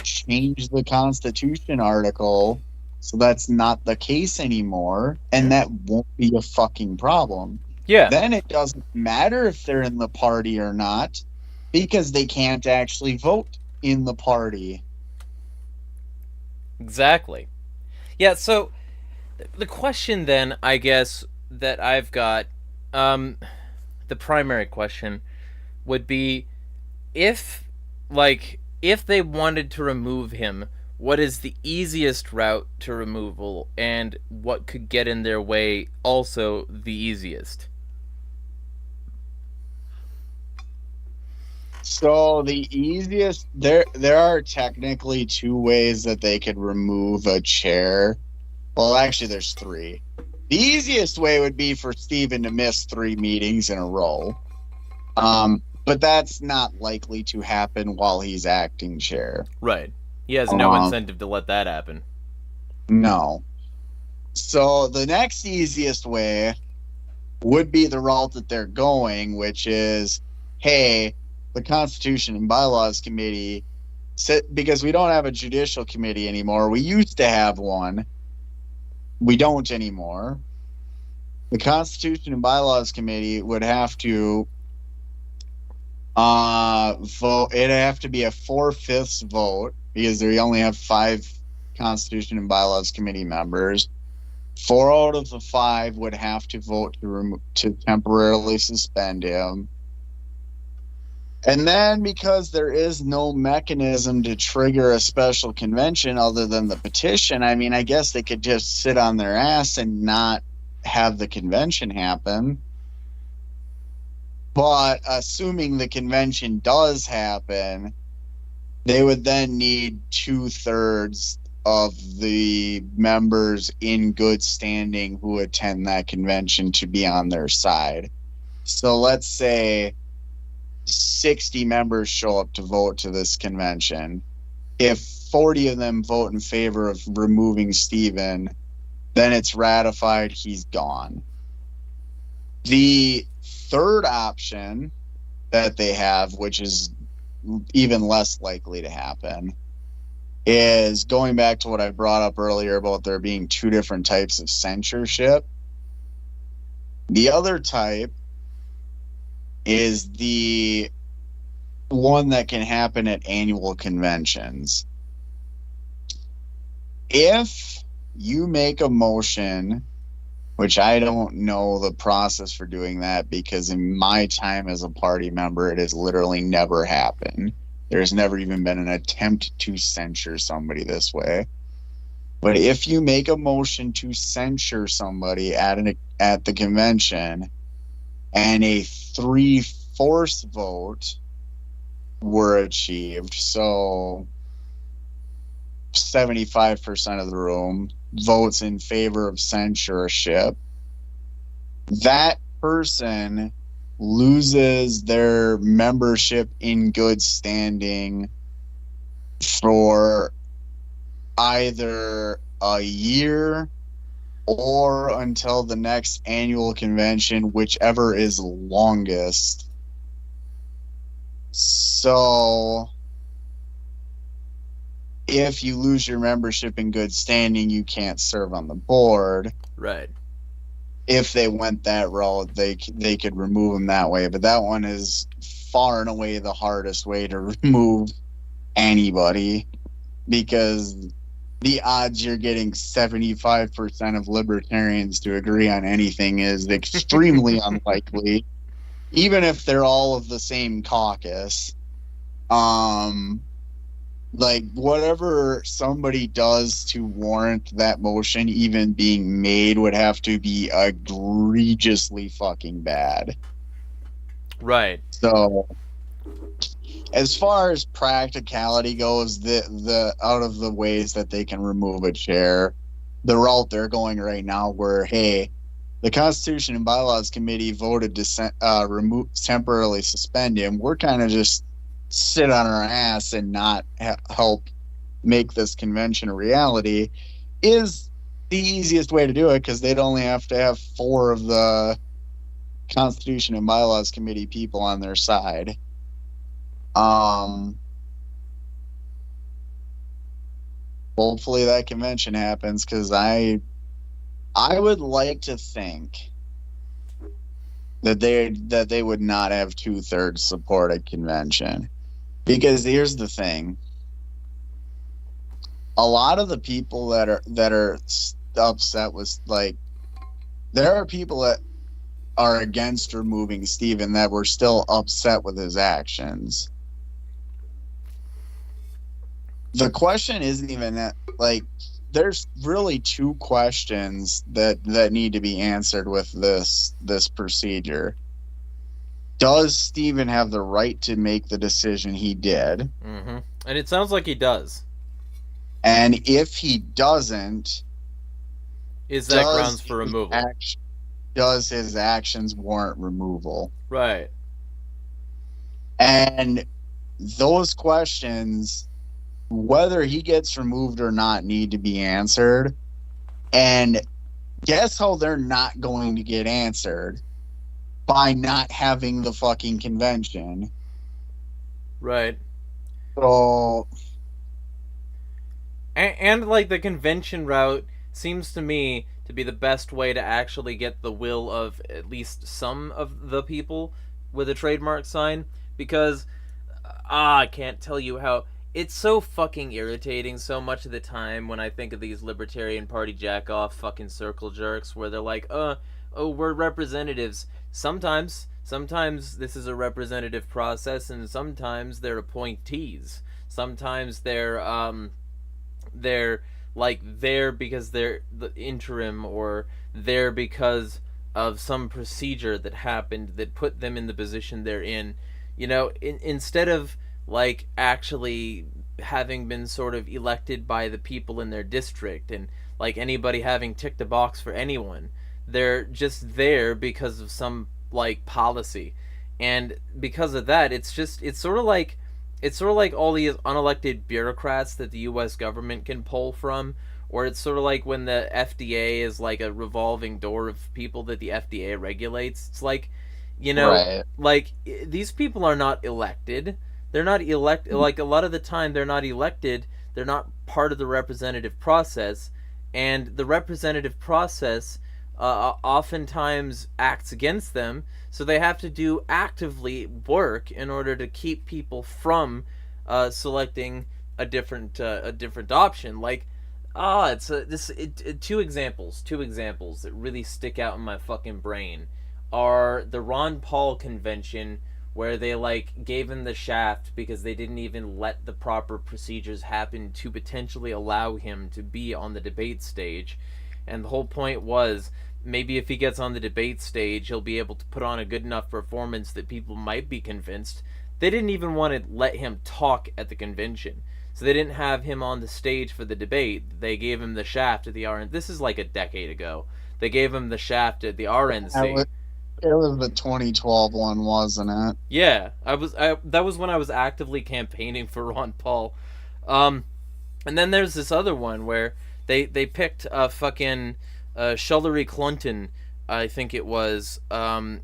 [SPEAKER 2] change the Constitution article so that's not the case anymore, and that won't be a fucking problem.
[SPEAKER 1] Yeah.
[SPEAKER 2] Then it doesn't matter if they're in the party or not, because they can't actually vote in the party.
[SPEAKER 1] Exactly. Yeah, so the question then, I guess, that I've got, the primary question would be, if they wanted to remove him, what is the easiest route to removal, and what could get in their way also the easiest?
[SPEAKER 2] So the easiest, there are technically two ways that they could remove a chair. Well, actually, there's three. The easiest way would be for Stephen to miss 3 meetings in a row. But that's not likely to happen while he's acting chair.
[SPEAKER 1] Right. He has no incentive to let that happen.
[SPEAKER 2] No. So the next easiest way would be the route that they're going, which is, hey, the Constitution and Bylaws Committee, because we don't have a judicial committee anymore. We used to have one. We don't anymore. The Constitution and Bylaws Committee would have to vote. It'd have to be a 4/5 vote because they only have 5 Constitution and Bylaws Committee members. 4 out of the 5 would have to vote to temporarily suspend him. And then, because there is no mechanism to trigger a special convention other than the petition, I mean, I guess they could just sit on their ass and not have the convention happen. But assuming the convention does happen, they would then need 2/3 of the members in good standing who attend that convention to be on their side. So let's say 60 members show up to vote to this convention. If 40 of them vote in favor of removing Stephen, then it's ratified, he's gone. The third option that they have, which is even less likely to happen, is going back to what I brought up earlier about there being 2 different types of censorship. The other type is the one that can happen at annual conventions. If you make a motion, which I don't know the process for doing that because in my time as a party member, it has literally never happened. There's never even been an attempt to censure somebody this way. But if you make a motion to censure somebody at the convention and a 3/4 vote were achieved, so 75% of the room, votes in favor of censorship, that person loses their membership in good standing for either a year or until the next annual convention, whichever is longest. So if you lose your membership in good standing, you can't serve on the board.
[SPEAKER 1] Right.
[SPEAKER 2] If they went that route, they could remove them that way. But that one is far and away the hardest way to remove anybody, because the odds you're getting 75% of libertarians to agree on anything is extremely unlikely, even if they're all of the same caucus. Like, whatever somebody does to warrant that motion even being made would have to be egregiously fucking bad.
[SPEAKER 1] Right.
[SPEAKER 2] So, as far as practicality goes, the out of the ways that they can remove a chair, the route they're going right now, where, hey, the Constitution and Bylaws Committee voted to temporarily suspend him, we're kind of just sit on our ass and not help make this convention a reality, is the easiest way to do it, because they'd only have to have 4 of the Constitution and Bylaws Committee people on their side. Hopefully that convention happens, because I would like to think that they would not have 2/3 support at convention. Because here's the thing. A lot of the people that are upset with, like, there are people that are against removing Steven that were still upset with his actions. The question isn't even that, like, there's really 2 questions that need to be answered with this procedure. Does Steven have the right to make the decision he did?
[SPEAKER 1] Mm-hmm. And it sounds like he does.
[SPEAKER 2] And if he doesn't,
[SPEAKER 1] is that grounds for removal?
[SPEAKER 2] Does his actions warrant removal?
[SPEAKER 1] Right.
[SPEAKER 2] And those questions, whether he gets removed or not, need to be answered. And guess how they're not going to get answered? By not having the fucking convention.
[SPEAKER 1] Right.
[SPEAKER 2] So,
[SPEAKER 1] and like, the convention route seems to me to be the best way to actually get the will of at least some of the people with a trademark sign, because I can't tell you how it's so fucking irritating so much of the time when I think of these Libertarian Party jack-off fucking circle jerks where they're like, oh, we're representatives. Sometimes this is a representative process, and sometimes they're appointees. Sometimes they're like there because they're the interim, or there because of some procedure that happened that put them in the position they're in. You know, instead of like actually having been sort of elected by the people in their district and like anybody having ticked a box for anyone, they're just there because of some like policy. And because of that, it's sort of like all these unelected bureaucrats that the US government can pull from, or it's sort of like when the FDA is like a revolving door of people that the FDA regulates. It's like, you know,
[SPEAKER 2] right.
[SPEAKER 1] Like, these people are not elected. They're not elected. Like, a lot of the time they're not elected. They're not part of the representative process, and the representative process oftentimes acts against them, so they have to do actively work in order to keep people from selecting a different option. Like, two examples that really stick out in my fucking brain are the Ron Paul convention, where they like gave him the shaft because they didn't even let the proper procedures happen to potentially allow him to be on the debate stage. And the whole point was, maybe if he gets on the debate stage, he'll be able to put on a good enough performance that people might be convinced. They didn't even want to let him talk at the convention. So they didn't have him on the stage for the debate. They gave him the shaft at the RN. This is like a decade ago. They gave him the shaft at the RNC.
[SPEAKER 2] It was the 2012 one, wasn't it?
[SPEAKER 1] Yeah, that was when I was actively campaigning for Ron Paul. And then there's this other one where they picked fucking Hillary Clinton, I think it was, and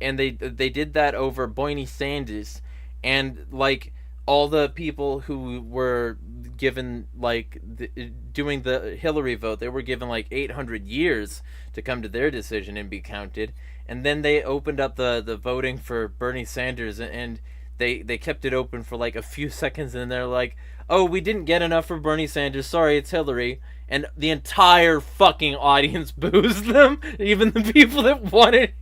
[SPEAKER 1] they did that over Bernie Sanders, and like all the people who were given like doing the Hillary vote, they were given like 800 years to come to their decision and be counted. And then they opened up the voting for Bernie Sanders, and they kept it open for like a few seconds, and they're like, oh, we didn't get enough for Bernie Sanders, sorry, it's Hillary. And the entire fucking audience boos them, even the people that wanted.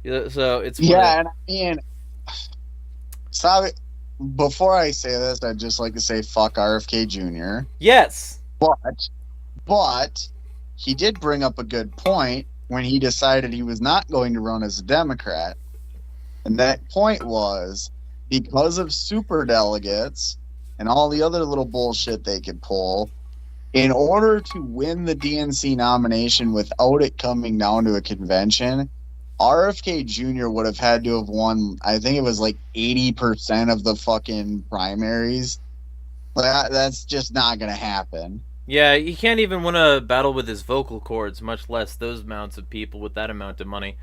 [SPEAKER 1] So it's
[SPEAKER 2] and I mean, sorry, before I say this, I'd just like to say fuck RFK Jr.
[SPEAKER 1] Yes,
[SPEAKER 2] but he did bring up a good point when he decided he was not going to run as a Democrat, and that point was because of super delegates and all the other little bullshit they could pull. In order to win the DNC nomination without it coming down to a convention, RFK Jr. would have had to have won, I think it was like 80% of the fucking primaries. That's just not going to happen.
[SPEAKER 1] Yeah, he can't even win a battle with his vocal cords, much less those amounts of people with that amount of money.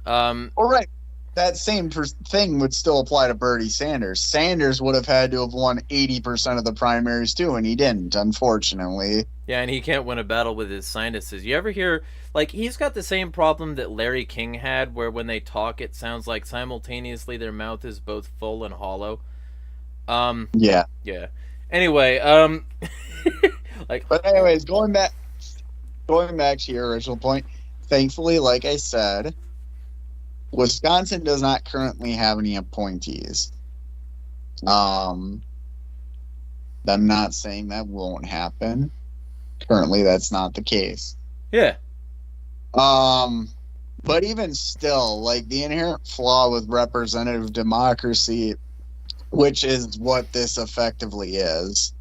[SPEAKER 2] All right. That same thing would still apply to Bernie Sanders. Sanders would have had to have won 80% of the primaries too, and he didn't, unfortunately.
[SPEAKER 1] Yeah, and he can't win a battle with his sinuses. You ever hear, like, he's got the same problem that Larry King had, where when they talk, it sounds like simultaneously their mouth is both full and hollow.
[SPEAKER 2] Yeah.
[SPEAKER 1] Anyway, like.
[SPEAKER 2] But anyways, going back to your original point, thankfully, like I said, Wisconsin does not currently have any appointees. I'm not saying that won't happen. Currently, that's not the case.
[SPEAKER 1] Yeah.
[SPEAKER 2] But even still, like the inherent flaw with representative democracy, which is what this effectively is,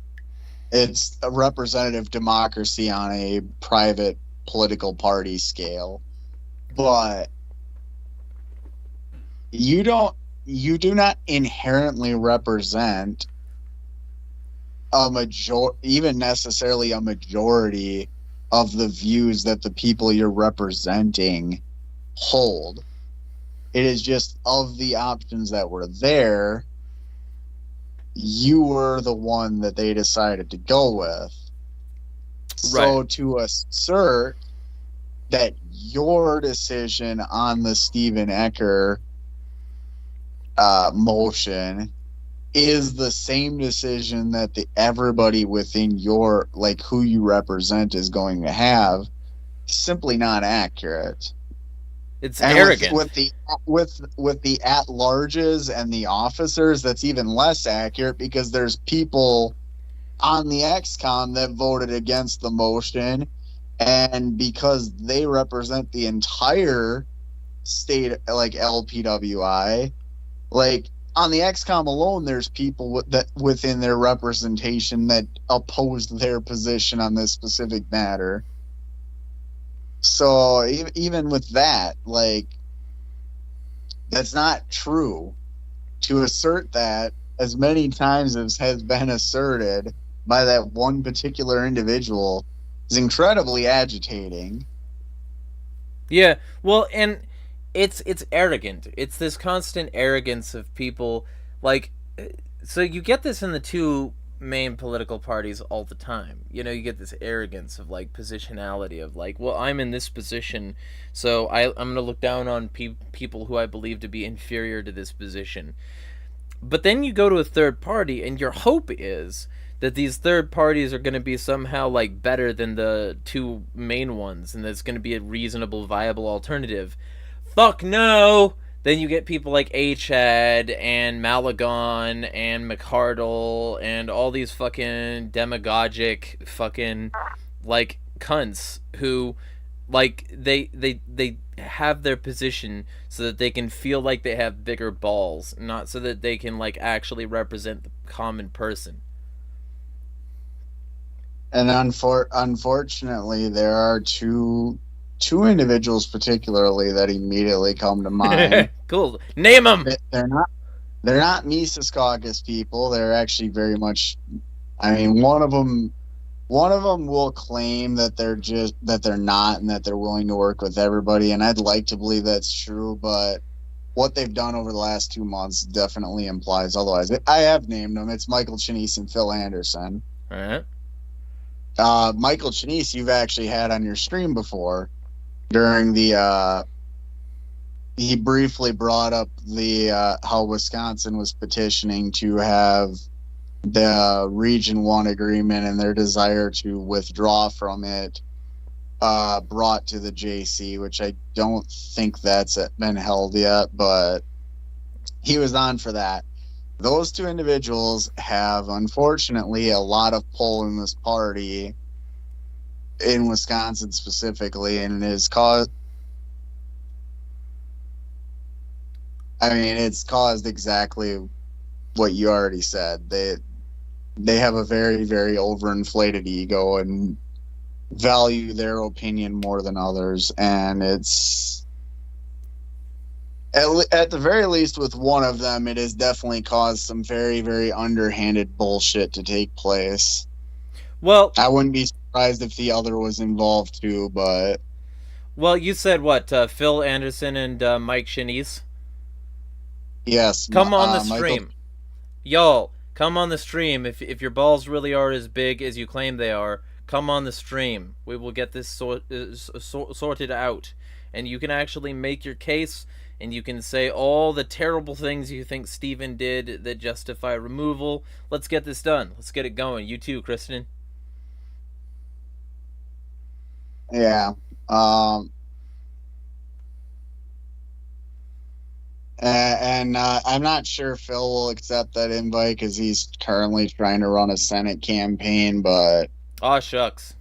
[SPEAKER 2] it's a representative democracy on a private political party scale. But you do not inherently represent even necessarily a majority of the views that the people you're representing hold. It is just of the options that were there, you were the one that they decided to go with. So
[SPEAKER 1] Right.
[SPEAKER 2] to assert that your decision on the Stephen Ecker motion is the same decision that everybody within your, like, who you represent is going to have, simply not accurate.
[SPEAKER 1] It's
[SPEAKER 2] And
[SPEAKER 1] arrogant.
[SPEAKER 2] with the at-larges and the officers, that's even less accurate because there's people on the XCOM that voted against the motion, and because they represent the entire state, like LPWI, like on the XCOM alone, there's people that within their representation that opposed their position on this specific matter. So even with that, like, that's not true. To assert that as many times as has been asserted by that one particular individual is incredibly agitating.
[SPEAKER 1] Yeah, well, and it's arrogant. It's this constant arrogance of people, like, so you get this in the two main political parties all the time. You know, you get this arrogance of like positionality of like, well, I'm in this position, so I'm going to look down on people who I believe to be inferior to this position. But then you go to a third party, and your hope is that these third parties are going to be somehow like better than the two main ones, and there's going to be a reasonable, viable alternative. Fuck no! Then you get people like Chad and Malagon and McCardle and all these fucking demagogic fucking like cunts who like they have their position so that they can feel like they have bigger balls, not so that they can like actually represent the common person.
[SPEAKER 2] And unfortunately, there are two individuals particularly that immediately come to mind.
[SPEAKER 1] Cool. Name them.
[SPEAKER 2] They're not Mises Caucus people. They're actually very much. I mean, one of them will claim that they're not, and that they're willing to work with everybody. And I'd like to believe that's true, but what they've done over the last 2 months definitely implies otherwise. I have named them. It's Michael Chinese and Phil Anderson.
[SPEAKER 1] All right.
[SPEAKER 2] Michael Chinese, you've actually had on your stream before during the. He briefly brought up the how Wisconsin was petitioning to have the Region 1 agreement and their desire to withdraw from it brought to the JC, which I don't think that's been held yet, but he was on for that. Those two individuals have, unfortunately, a lot of pull in this party, in Wisconsin specifically, and it has caused. It's caused exactly what you already said. They have a very, very overinflated ego and value their opinion more than others, and it's at the very least with one of them, it has definitely caused some very, very underhanded bullshit to take place.
[SPEAKER 1] Well,
[SPEAKER 2] I wouldn't be surprised if the other was involved too, but
[SPEAKER 1] you said what? Phil Anderson and Mike Chinese.
[SPEAKER 2] yes,
[SPEAKER 1] Come on the
[SPEAKER 2] Michael.
[SPEAKER 1] stream, y'all. Come on the stream. If your balls really are as big as you claim they are, come on the stream. We will get this sorted out, and you can actually make your case, and you can say all the terrible things you think Steven did that justify removal. Let's get this done. Let's get it going. You too, Kristen.
[SPEAKER 2] Yeah. And I'm not sure Phil will accept that invite because he's currently trying to run a Senate campaign, but...
[SPEAKER 1] Aw, shucks.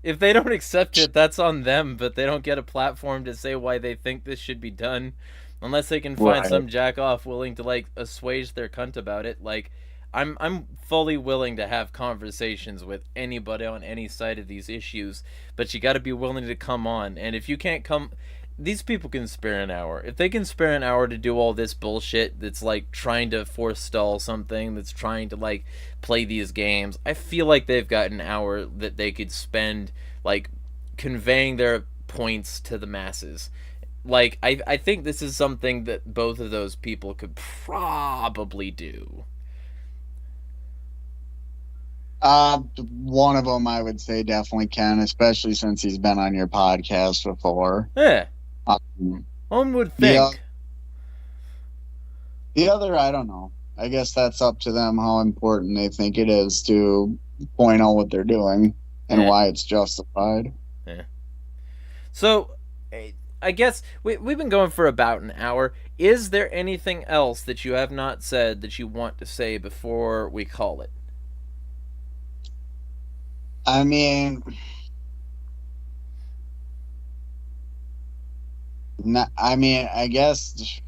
[SPEAKER 1] If they don't accept it, that's on them, but they don't get a platform to say why they think this should be done. Unless they can find some jack-off willing to, like, assuage their cunt about it. Like, I'm fully willing to have conversations with anybody on any side of these issues, but you gotta be willing to come on. And if you can't come... These people can spare an hour. If they can spare an hour to do all this bullshit that's, like, trying to forestall something, that's trying to, like, play these games, I feel like they've got an hour that they could spend, like, conveying their points to the masses. Like, I think this is something that both of those people could probably do.
[SPEAKER 2] One of them I would say definitely can, especially since he's been on your podcast before.
[SPEAKER 1] Yeah. One would think.
[SPEAKER 2] The other, I don't know. I guess that's up to them how important they think it is to point out what they're doing and why it's justified.
[SPEAKER 1] Yeah. So, I guess we've been going for about an hour. Is there anything else that you have not said that you want to say before we call it?
[SPEAKER 2] I mean... I guess.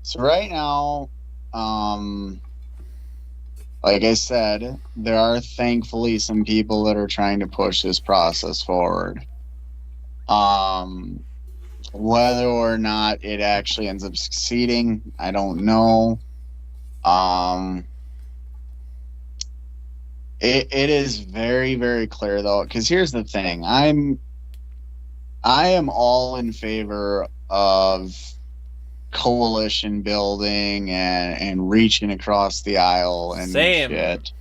[SPEAKER 2] So right now, like I said, there are thankfully some people that are trying to push this process forward. Whether or not it actually ends up succeeding, I don't know. It is very, very clear though, because here's the thing: I am all in favor of coalition building and reaching across the aisle and shit.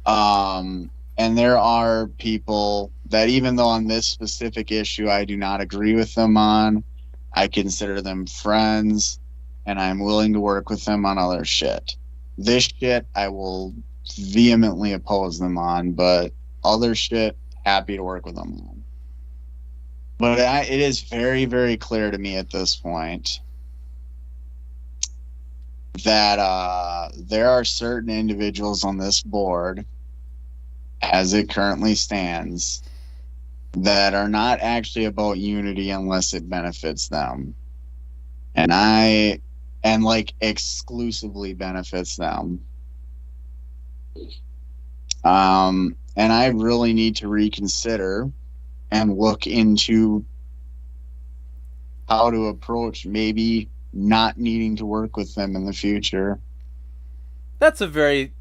[SPEAKER 2] And there are people that, even though on this specific issue I do not agree with them on, I consider them friends, and I'm willing to work with them on other shit. This shit I will vehemently oppose them on, but other shit, happy to work with them on. But it is very, very clear to me at this point that there are certain individuals on this board, as it currently stands, that are not actually about unity unless it benefits them. And I and like exclusively benefits them. And I really need to reconsider and look into how to approach maybe not needing to work with them in the future.
[SPEAKER 1] That's a very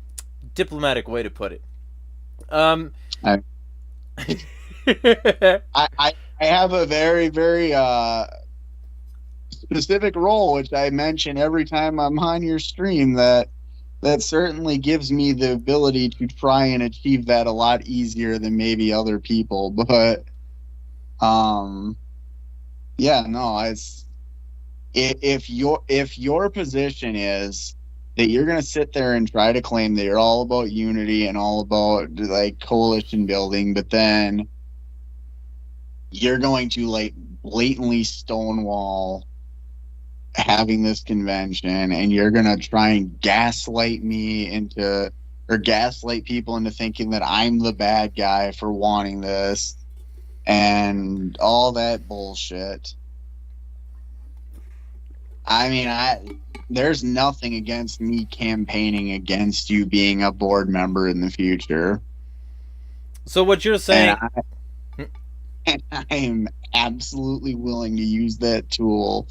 [SPEAKER 1] diplomatic way to put it.
[SPEAKER 2] I I have a very, very specific role, which I mention every time I'm on your stream, that certainly gives me the ability to try and achieve that a lot easier than maybe other people. But yeah, no, it's if your position is that you're going to sit there and try to claim that you're all about unity and all about like coalition building, but then you're going to like blatantly stonewall having this convention, and you're going to try and gaslight me into, or gaslight people into thinking that I'm the bad guy for wanting this and all that bullshit. I mean, there's nothing against me campaigning against you being a board member in the future.
[SPEAKER 1] So what you're saying...
[SPEAKER 2] And I am absolutely willing to use that tool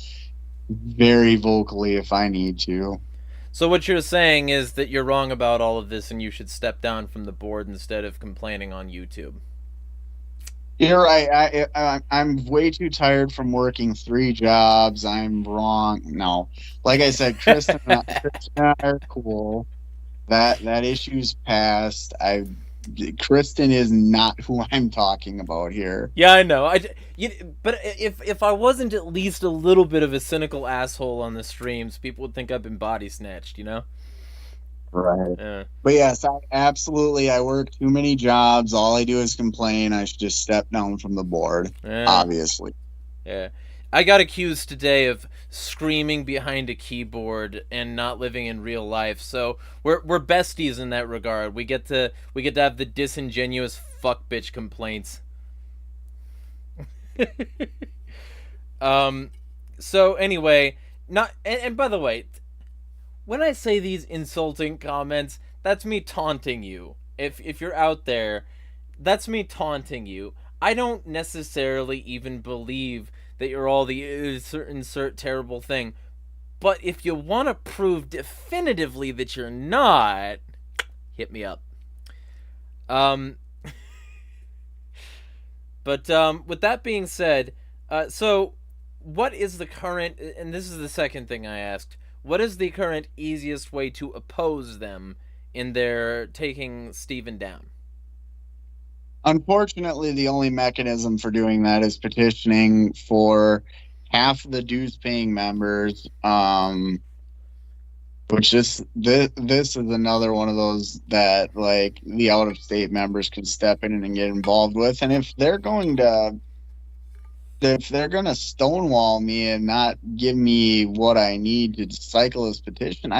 [SPEAKER 2] very vocally if I need to.
[SPEAKER 1] So what you're saying is that you're wrong about all of this and you should step down from the board instead of complaining on YouTube.
[SPEAKER 2] You're right. I'm way too tired from working 3 jobs. I'm wrong. No. Like I said, Kristen and I are cool. That issue's passed. Kristen is not who I'm talking about here.
[SPEAKER 1] Yeah, I know. But if I wasn't at least a little bit of a cynical asshole on the streams, people would think I've been body snatched, you know?
[SPEAKER 2] Right.
[SPEAKER 1] Yeah.
[SPEAKER 2] But yes, I work too many jobs. All I do is complain. I should just step down from the board, obviously.
[SPEAKER 1] Yeah. I got accused today of screaming behind a keyboard and not living in real life. So we're besties in that regard. We get to have the disingenuous fuck bitch complaints. So anyway, and by the way, when I say these insulting comments, that's me taunting you. If you're out there, that's me taunting you. I don't necessarily even believe that you're all the insert terrible thing. But if you want to prove definitively that you're not, hit me up. But with that being said, so what is the current, and this is the second thing I asked, what is the current easiest way to oppose them in their taking Steven down?
[SPEAKER 2] Unfortunately, the only mechanism for doing that is petitioning for half the dues-paying members, which this is another one of those that like the out-of-state members can step in and get involved with. And if they're going to stonewall me and not give me what I need to cycle this petition,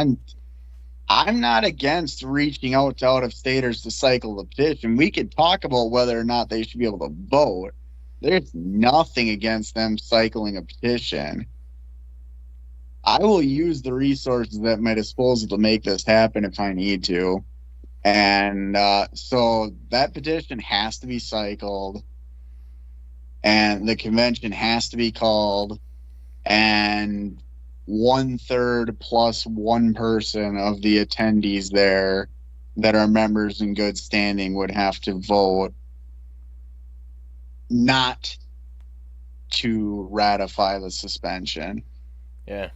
[SPEAKER 2] I'm not against reaching out to out-of-staters to cycle the petition. We could talk about whether or not they should be able to vote. There's nothing against them cycling a petition. I will use the resources at my disposal to make this happen if I need to. And so that petition has to be cycled, and the convention has to be called, and 1/3 plus one person of the attendees there that are members in good standing would have to vote not to ratify the suspension.
[SPEAKER 1] Yeah.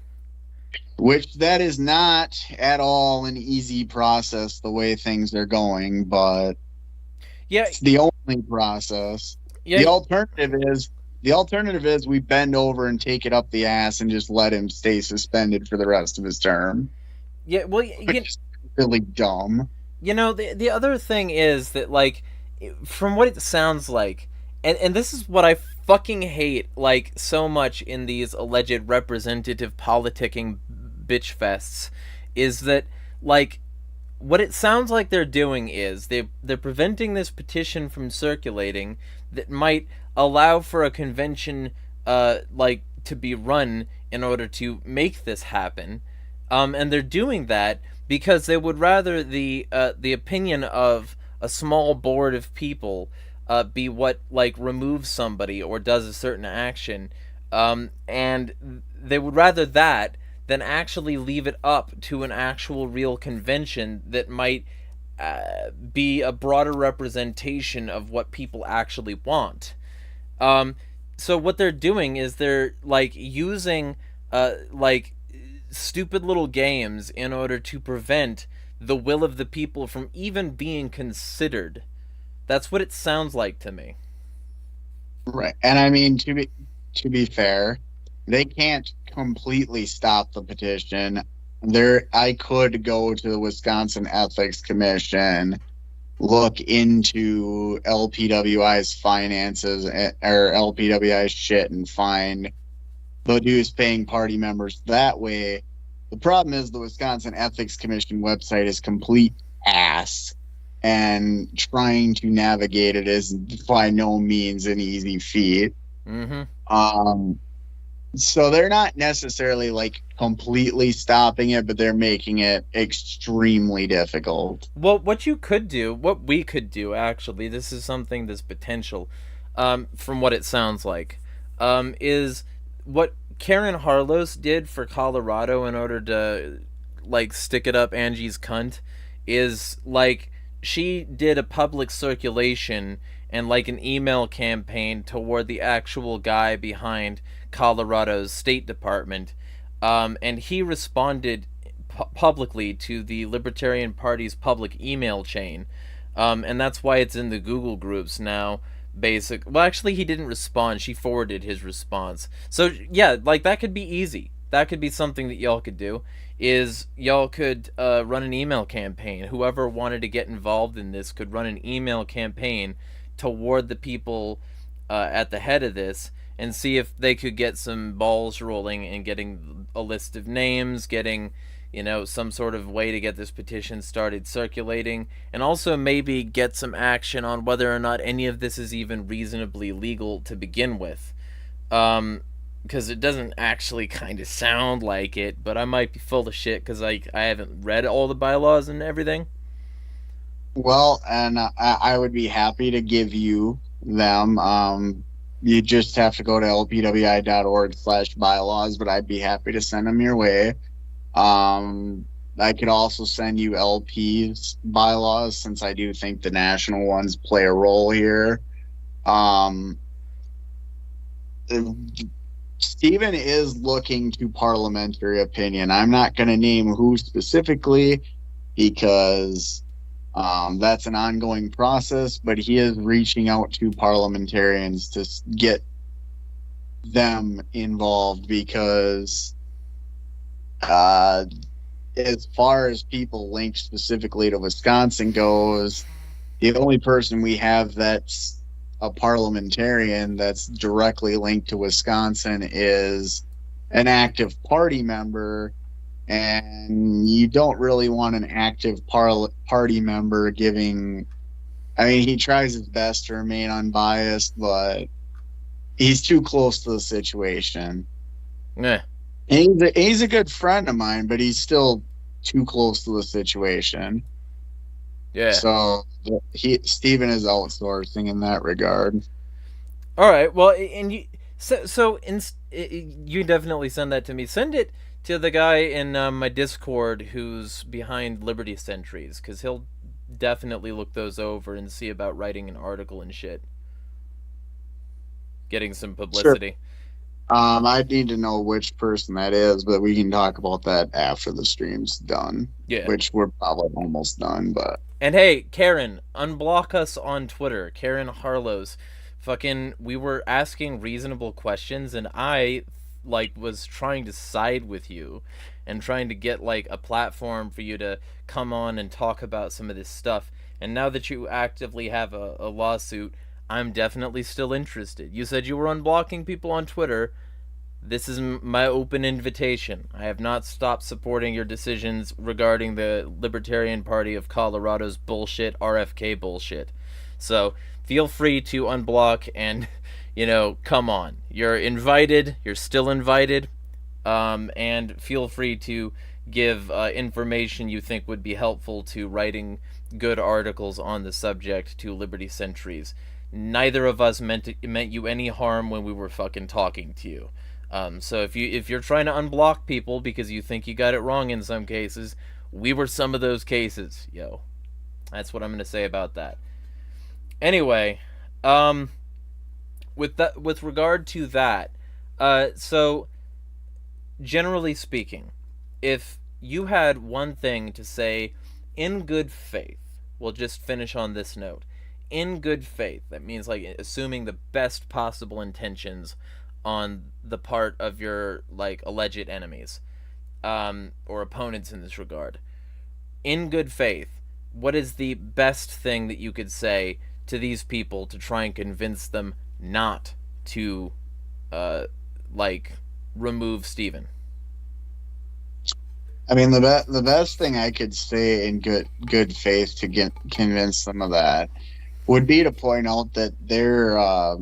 [SPEAKER 2] Which that is not at all an easy process the way things are going, but
[SPEAKER 1] yeah,
[SPEAKER 2] it's the only process.
[SPEAKER 1] Yeah.
[SPEAKER 2] The alternative is we bend over and take it up the ass and just let him stay suspended for the rest of his term.
[SPEAKER 1] Yeah, well,
[SPEAKER 2] it's really dumb.
[SPEAKER 1] You know, the other thing is that, like, from what it sounds like, and this is what I fucking hate, like, so much in these alleged representative politicking bitch fests, is that, like, what it sounds like they're doing is they're preventing this petition from circulating that might allow for a convention like to be run in order to make this happen, And they're doing that because they would rather the opinion of a small board of people be what like removes somebody or does a certain action, and they would rather that than actually leave it up to an actual real convention that might be a broader representation of what people actually want. Um, so what they're doing is they're like using like stupid little games in order to prevent the will of the people from even being considered. That's what it sounds like to me.
[SPEAKER 2] Right. And I mean, to be fair, they can't completely stop the petition. I could go to the Wisconsin Ethics Commission, look into LPWI's finances or LPWI's shit, and find the dues paying party members that way. The problem is the Wisconsin Ethics Commission website is complete ass, and trying to navigate it is by no means an easy feat.
[SPEAKER 1] Mm-hmm.
[SPEAKER 2] So they're not necessarily like completely stopping it, but they're making it extremely difficult.
[SPEAKER 1] Well, what you could do, what we could do, actually, this is something that's potential, from what it sounds like, is what Karen Harlos did for Colorado in order to, like, stick it up Angie's cunt, is, like, she did a public circulation and, like, an email campaign toward the actual guy behind Colorado's State Department, and he responded publicly to the Libertarian Party's public email chain, and that's why it's in the Google groups now. Well, actually, he didn't respond. She forwarded his response. So yeah, like that could be easy. That could be something that y'all could do. Is y'all could run an email campaign. Whoever wanted to get involved in this could run an email campaign toward the people at the head of this, and see if they could get some balls rolling and getting a list of names, getting, some sort of way to get this petition started circulating, and also maybe get some action on whether or not any of this is even reasonably legal to begin with. Because it doesn't actually kind of sound like it, but I might be full of shit because I haven't read all the bylaws and everything.
[SPEAKER 2] Well, and I would be happy to give you them. You just have to go to lpwi.org/bylaws, but I'd be happy to send them your way. I could also send you LP's bylaws, since I do think the national ones play a role here. Stephen is looking to parliamentary opinion. I'm not going to name who specifically because that's an ongoing process, but he is reaching out to parliamentarians to get them involved because as far as people linked specifically to Wisconsin goes, the only person we have that's a parliamentarian that's directly linked to Wisconsin is an active party member, and you don't really want an active party member giving. I mean, he tries his best to remain unbiased, but he's too close to the situation.
[SPEAKER 1] Yeah.
[SPEAKER 2] He's a good friend of mine, but he's still too close to the situation.
[SPEAKER 1] Yeah.
[SPEAKER 2] So Stephen is outsourcing in that regard.
[SPEAKER 1] All right. Well, and you definitely send that to me. Send it to the guy in my Discord who's behind Liberty Sentries, because he'll definitely look those over and see about writing an article and shit. Getting some publicity.
[SPEAKER 2] Sure. I need to know which person that is, but we can talk about that after the stream's done.
[SPEAKER 1] Yeah.
[SPEAKER 2] Which we're probably almost done, but.
[SPEAKER 1] And hey, Karen, unblock us on Twitter. Karen Harlos. Fucking, we were asking reasonable questions, and I, was trying to side with you and trying to get, a platform for you to come on and talk about some of this stuff. And now that you actively have a lawsuit, I'm definitely still interested. You said you were unblocking people on Twitter. This is my open invitation. I have not stopped supporting your decisions regarding the Libertarian Party of Colorado's bullshit, RFK bullshit. So feel free to unblock and, come on. You're invited. You're still invited. And feel free to, give information you think would be helpful to writing good articles on the subject to Liberty Centuries. Neither of us meant you any harm when we were fucking talking to you. So if you're trying to unblock people because you think you got it wrong in some cases, we were some of those cases, yo. That's what I'm gonna say about that. Anyway, with regard to that, so generally speaking, if you had one thing to say in good faith, we'll just finish on this note. In good faith, that means like assuming the best possible intentions on the part of your like alleged enemies, or opponents in this regard. In good faith, what is the best thing that you could say to these people to try and convince them not to, like, remove Steven?
[SPEAKER 2] I mean, the best thing I could say in good faith to convince them of that would be to point out that their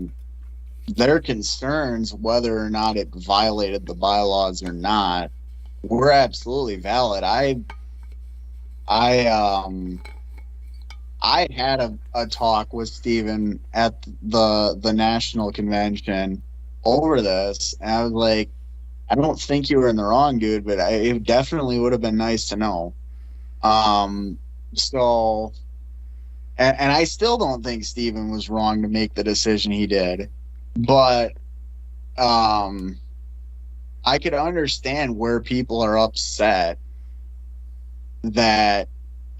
[SPEAKER 2] concerns, whether or not it violated the bylaws or not, were absolutely valid. I had a talk with Steven at the national convention over this, and I was like, I don't think you were in the wrong, dude, but it definitely would have been nice to know. So, and I still don't think Steven was wrong to make the decision he did, but I could understand where people are upset that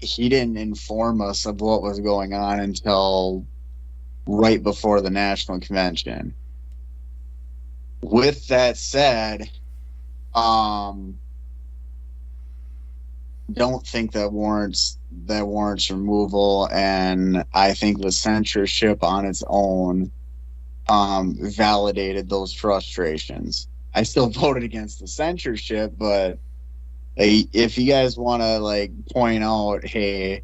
[SPEAKER 2] he didn't inform us of what was going on until right before the national convention. With that said, don't think that warrants removal, and I think the censorship on its own validated those frustrations. I still voted against the censorship, but if you guys want to like point out, hey,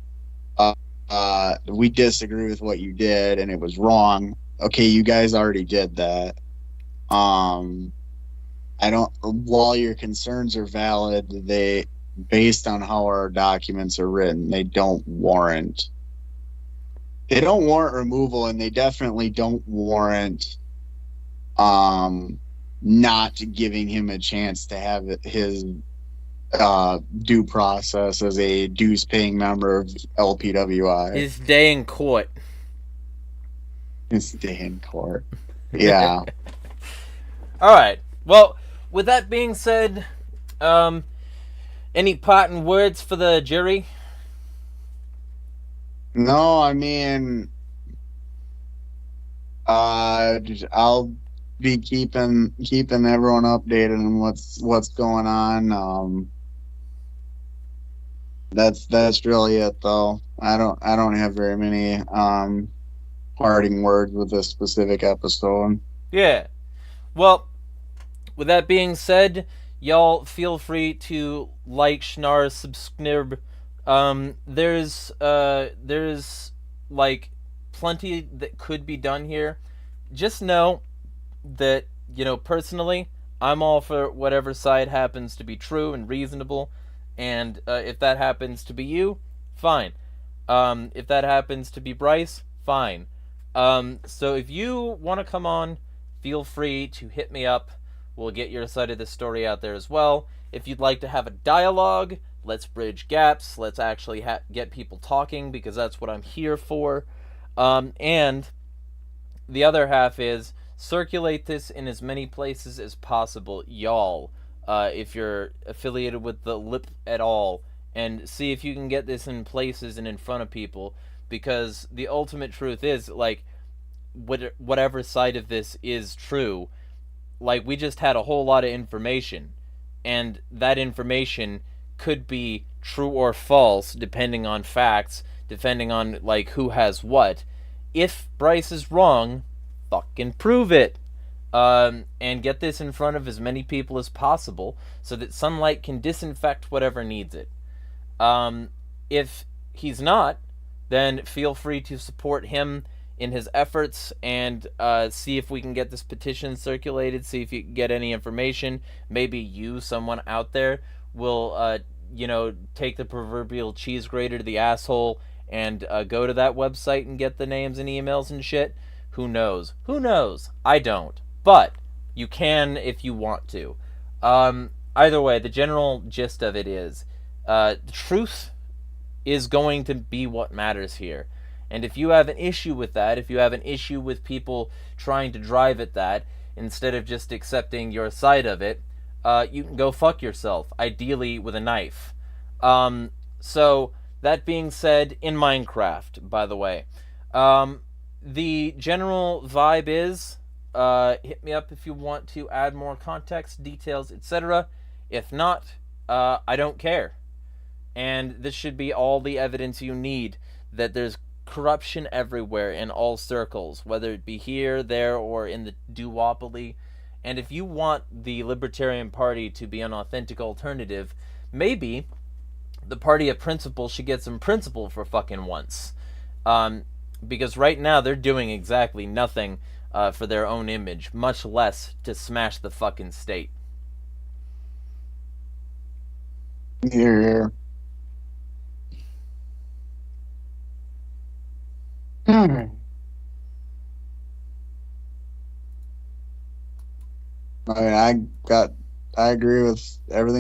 [SPEAKER 2] we disagree with what you did and it was wrong. Okay, you guys already did that. I don't. While your concerns are valid, based on how our documents are written, they don't warrant removal, and they definitely don't warrant not giving him a chance to have his due process as a dues-paying member of LPWI.
[SPEAKER 1] His day in court.
[SPEAKER 2] His day in court. Yeah.
[SPEAKER 1] All right. Well, with that being said, any parting words for the jury?
[SPEAKER 2] No, I mean, I'll be keeping everyone updated on what's going on. That's really it, though. I don't have very many parting words with this specific episode.
[SPEAKER 1] Yeah. Well, with that being said, y'all feel free to like, schnar, subscribe. There's like plenty that could be done here. Just know that, personally, I'm all for whatever side happens to be true and reasonable, and if that happens to be you, fine. If that happens to be Bryce, fine. So if you want to come on, feel free to hit me up. We'll get your side of the story out there as well. If you'd like to have a dialogue, let's bridge gaps. Let's actually get people talking, because that's what I'm here for. And the other half is circulate this in as many places as possible, y'all. If you're affiliated with the Lip at all, and see if you can get this in places and in front of people, because the ultimate truth is, like, whatever side of this is true, like, we just had a whole lot of information, and that information could be true or false depending on facts, depending on, like, who has what. If Bryce is wrong, fucking prove it. And get this in front of as many people as possible so that sunlight can disinfect whatever needs it. If he's not, then feel free to support him in his efforts and see if we can get this petition circulated, see if you can get any information, maybe someone out there will, take the proverbial cheese grater to the asshole and go to that website and get the names and emails and shit? Who knows? Who knows? I don't. But you can if you want to. Either way, the general gist of it is the truth is going to be what matters here. And if you have an issue with that, if you have an issue with people trying to drive at that, instead of just accepting your side of it, you can go fuck yourself, ideally with a knife. So, that being said, in Minecraft, by the way, the general vibe is hit me up if you want to add more context, details, etc. If not, I don't care. And this should be all the evidence you need that there's corruption everywhere in all circles, whether it be here, there, or in the duopoly. And if you want the Libertarian Party to be an authentic alternative, maybe the party of principle should get some principle for fucking once. Because right now they're doing exactly nothing for their own image, much less to smash the fucking state.
[SPEAKER 2] Here, here. I mean, I agree with everything